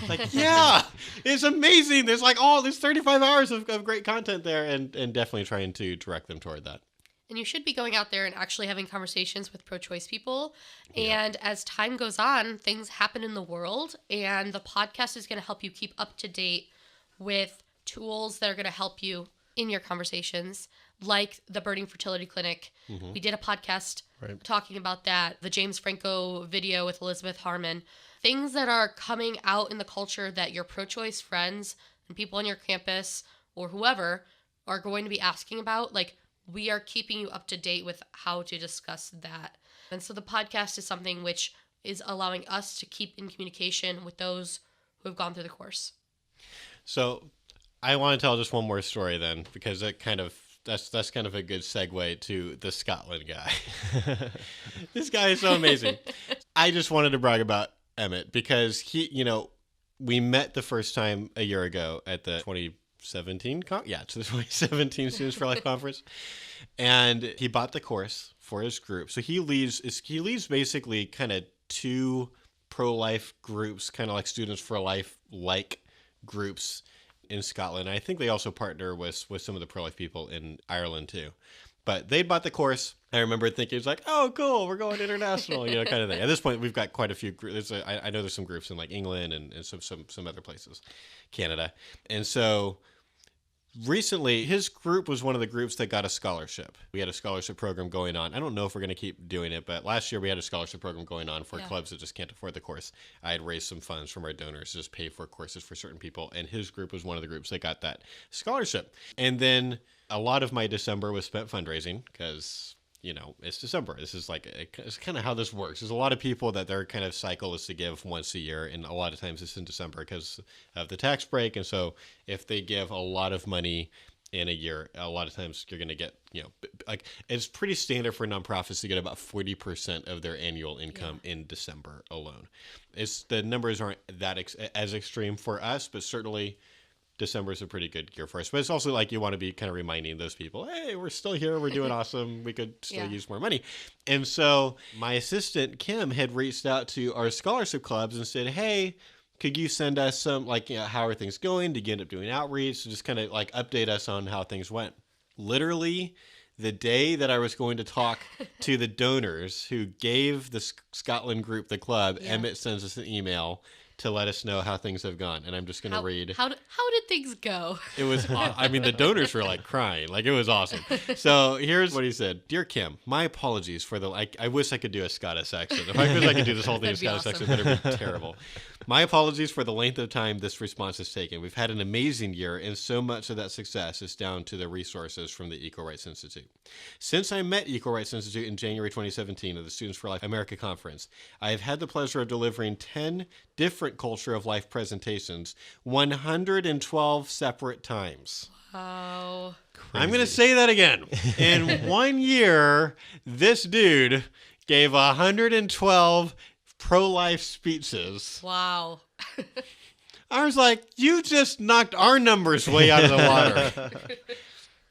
like, yeah, it's amazing. There's like, there's 35 hours of great content there, and definitely trying to direct them toward that. And you should be going out there and actually having conversations with pro-choice people. Yeah. And as time goes on, things happen in the world, and the podcast is going to help you keep up to date with tools that are going to help you in your conversations, like the Birding Fertility Clinic. Mm-hmm. We did a podcast talking about that, the James Franco video with Elizabeth Harmon. Things that are coming out in the culture that your pro-choice friends and people on your campus or whoever are going to be asking about, like, we are keeping you up to date with how to discuss that. And so the podcast is something which is allowing us to keep in communication with those who have gone through the course. So I want to tell just one more story then, because it kind of that's kind of a good segue to the Scotland guy. This guy is so amazing. I just wanted to brag about Emmett, because he, we met the first time a year ago at the 2017 the 2017 Students for Life conference, and he bought the course for his group. So he leads basically kind of 2 pro-life groups, kind of like Students for Life like groups in Scotland. I think they also partner with some of the pro-life people in Ireland too. But they bought the course. I remember thinking, it's like, oh, cool, we're going international, kind of thing. At this point, we've got quite a few groups. I know there's some groups in like England and some other places, Canada. And so recently, his group was one of the groups that got a scholarship. We had a scholarship program going on. I don't know if we're going to keep doing it, but last year we had a scholarship program going on for clubs that just can't afford the course. I had raised some funds from our donors to just pay for courses for certain people, and his group was one of the groups that got that scholarship. And then a lot of my December was spent fundraising, because it's December. This is like, it's kind of how this works. There's a lot of people that their kind of cycle is to give once a year, and a lot of times it's in December because of the tax break. And so if they give a lot of money in a year, a lot of times you're going to get, like, it's pretty standard for nonprofits to get about 40% of their annual income in December alone. The numbers aren't that as extreme for us, but certainly December is a pretty good year for us. But it's also like you want to be kind of reminding those people, hey, we're still here. We're doing awesome. We could still use more money. And so my assistant, Kim, had reached out to our scholarship clubs and said, hey, could you send us some, like, how are things going? Did you end up doing outreach? So just kind of like update us on how things went. Literally, the day that I was going to talk to the donors who gave the Scotland group the club, Emmett sends us an email to let us know how things have gone. And I'm just going to read. How did things go? It was, the donors were like crying. Like, it was awesome. So here's what he said. Dear Kim, my apologies for I wish I could do a Scottish accent. If I wish I could do this whole thing in Scottish accent, but it'd be terrible. My apologies for the length of time this response has taken. We've had an amazing year, and so much of that success is down to the resources from the Equal Rights Institute. Since I met Equal Rights Institute in January 2017 at the Students for Life America Conference, I have had the pleasure of delivering 10 different Culture of Life presentations 112 separate times. Wow. Crazy. I'm going to say that again. In 1 year, this dude gave 112 pro-life speeches. Wow. I was like, you just knocked our numbers way out of the water.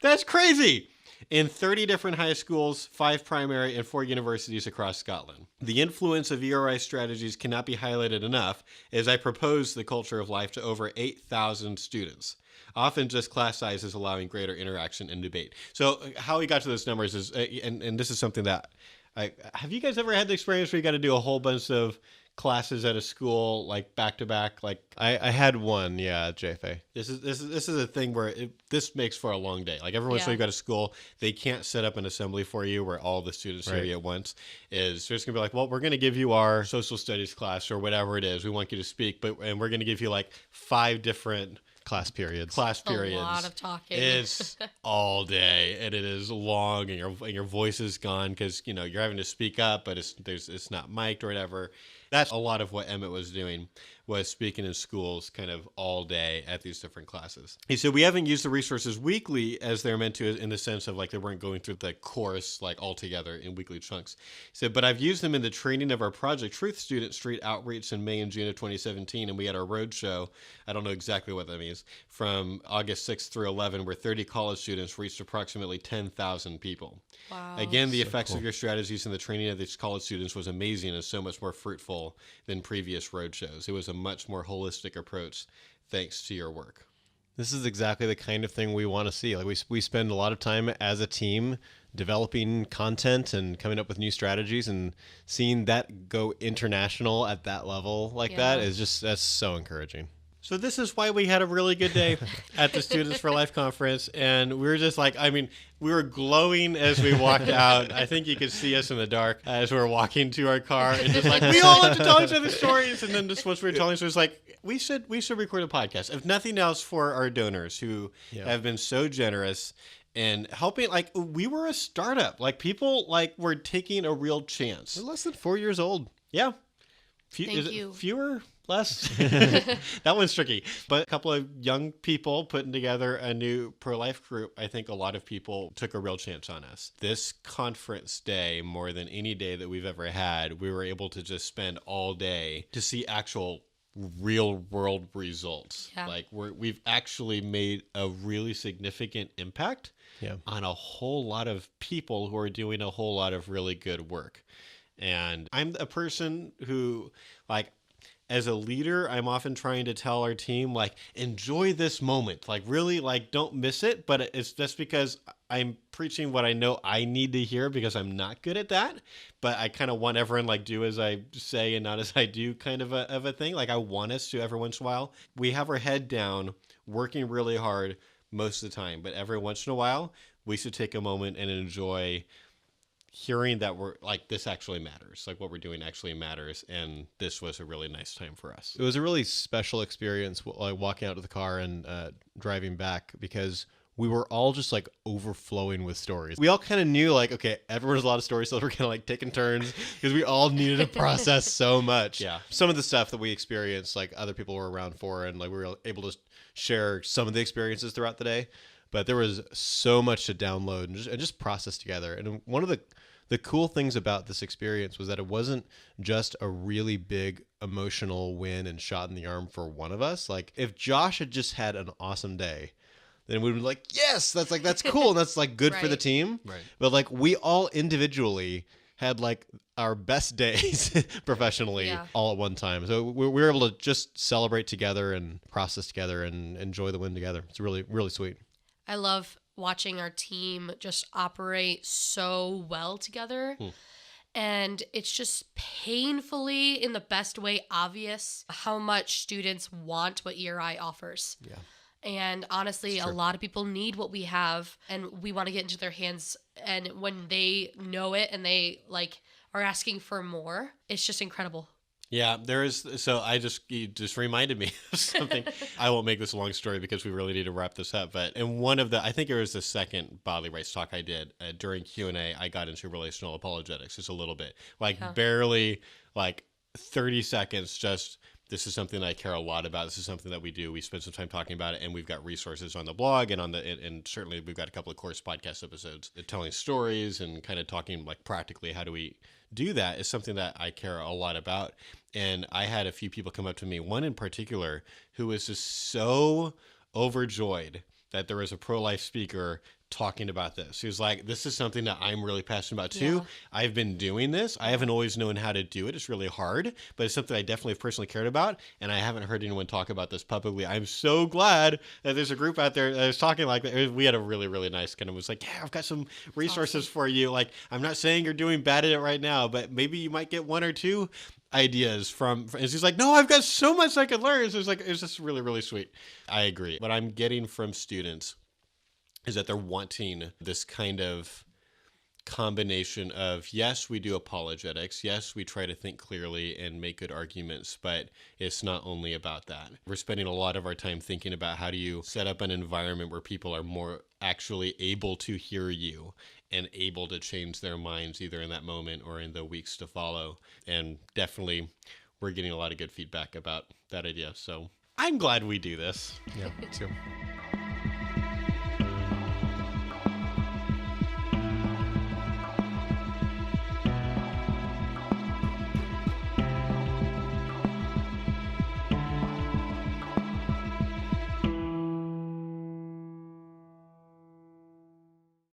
That's crazy. in 30 different high schools, 5 primary, and 4 universities across Scotland. The influence of ERI strategies cannot be highlighted enough as I propose the culture of life to over 8,000 students. Often just class sizes allowing greater interaction and debate. So how we got to those numbers is, and this is something that, have you guys ever had the experience where you got to do a whole bunch of classes at a school like back to back? Like I had one, at JFA. This is a thing where this makes for a long day. Like every once in a while you go to school, they can't set up an assembly for you where all the students hear you at once. They're just gonna be like, well, we're gonna give you our social studies class or whatever it is. We want you to speak, and we're gonna give you like 5 different class periods. A lot of talking. It's all day, and it is long, and your voice is gone because you're having to speak up, but it's not mic'd or whatever. That's a lot of what Emmett was doing, was speaking in schools kind of all day at these different classes. He said, we haven't used the resources weekly as they're meant to, in the sense of like they weren't going through the course like all together in weekly chunks. He said, but I've used them in the training of our Project Truth Student Street outreach in May and June of 2017. And we had our road show. I don't know exactly what that means, from August 6th through 11, where 30 college students reached approximately 10,000 people. Wow. Again, the effects of your strategies in the training of these college students was amazing and so much more fruitful than previous road shows. It was a much more holistic approach thanks to your work. This is exactly the kind of thing we want to see. Like we spend a lot of time as a team developing content and coming up with new strategies, and seeing that go international at that level like that is that's so encouraging. So this is why we had a really good day at the Students for Life conference, and we were just like, we were glowing as we walked out. I think you could see us in the dark as we were walking to our car, and just like, we all have to tell each other stories. And then just once we were telling stories, like, we should record a podcast, if nothing else, for our donors who have been so generous and helping. Like, we were a startup. Like, people were taking a real chance. We're less than 4 years old. Yeah. Thank you. Fewer? Less? That one's tricky. But a couple of young people putting together a new pro-life group, I think a lot of people took a real chance on us. This conference day, more than any day that we've ever had, we were able to just spend all day to see actual real world results. Yeah. Like we've actually made a really significant impact on a whole lot of people who are doing a whole lot of really good work. And I'm a person who, like, as a leader, I'm often trying to tell our team, like, enjoy this moment. Like, really, like, don't miss it. But it's just because I'm preaching what I know I need to hear, because I'm not good at that. But I kind of want everyone, like, do as I say and not as I do kind of a thing. Like, I want us to, every once in a while, we have our head down, working really hard most of the time. But every once in a while, we should take a moment and enjoy hearing that we're like, this actually matters, like what we're doing actually matters. And this was a really nice time for us. It was a really special experience, like walking out to the car and driving back, because we were all just like overflowing with stories. We all kind of knew, like, okay, everyone has a lot of stories, so we're kind of like taking turns, because we all needed to process so much. Yeah. Some of the stuff that we experienced, like, other people were around for, and like we were able to share some of the experiences throughout the day. But there was so much to download and just process together. And one of the cool things about this experience was that it wasn't just a really big emotional win and shot in the arm for one of us. Like, if Josh had just had an awesome day, then we'd be like, yes, that's cool. And that's like good for the team. Right. But like, we all individually had like our best days professionally all at one time. So we were able to just celebrate together and process together and enjoy the win together. It's really, really sweet. I love watching our team just operate so well together. And it's just painfully, in the best way, obvious how much students want what ERI offers. Yeah. And honestly, a lot of people need what we have, and we want to get into their hands. And when they know it and they like are asking for more, it's just incredible. Yeah, there is. So you just reminded me of something. I won't make this a long story because we really need to wrap this up. But in one of I think it was the second bodily rights talk I did, during Q&A, I got into relational apologetics just a little bit, barely, like 30 seconds. Just, this is something I care a lot about. This is something that we do. We spend some time talking about it, and we've got resources on the blog and and certainly we've got a couple of course podcast episodes telling stories and kind of talking like practically how do we do that is something that I care a lot about. And I had a few people come up to me, one in particular, who was just so overjoyed that there was a pro-life speaker talking about this. He was like, this is something that I'm really passionate about too. Yeah. I've been doing this. I haven't always known how to do it. It's really hard, but it's something I definitely have personally cared about. And I haven't heard anyone talk about this publicly. I'm so glad that there's a group out there that is talking like that. We had a really, really nice kind of was like, yeah, I've got some resources for you. Like, I'm not saying you're doing bad at it right now, but maybe you might get one or two ideas from, and he's like, no, I've got so much I could learn. So it's just really, really sweet. I agree. What I'm getting from students is that they're wanting this kind of combination of, yes, we do apologetics. Yes, we try to think clearly and make good arguments, but it's not only about that. We're spending a lot of our time thinking about how do you set up an environment where people are more actually able to hear you and able to change their minds either in that moment or in the weeks to follow. And definitely we're getting a lot of good feedback about that idea. So I'm glad we do this. Yeah, me too.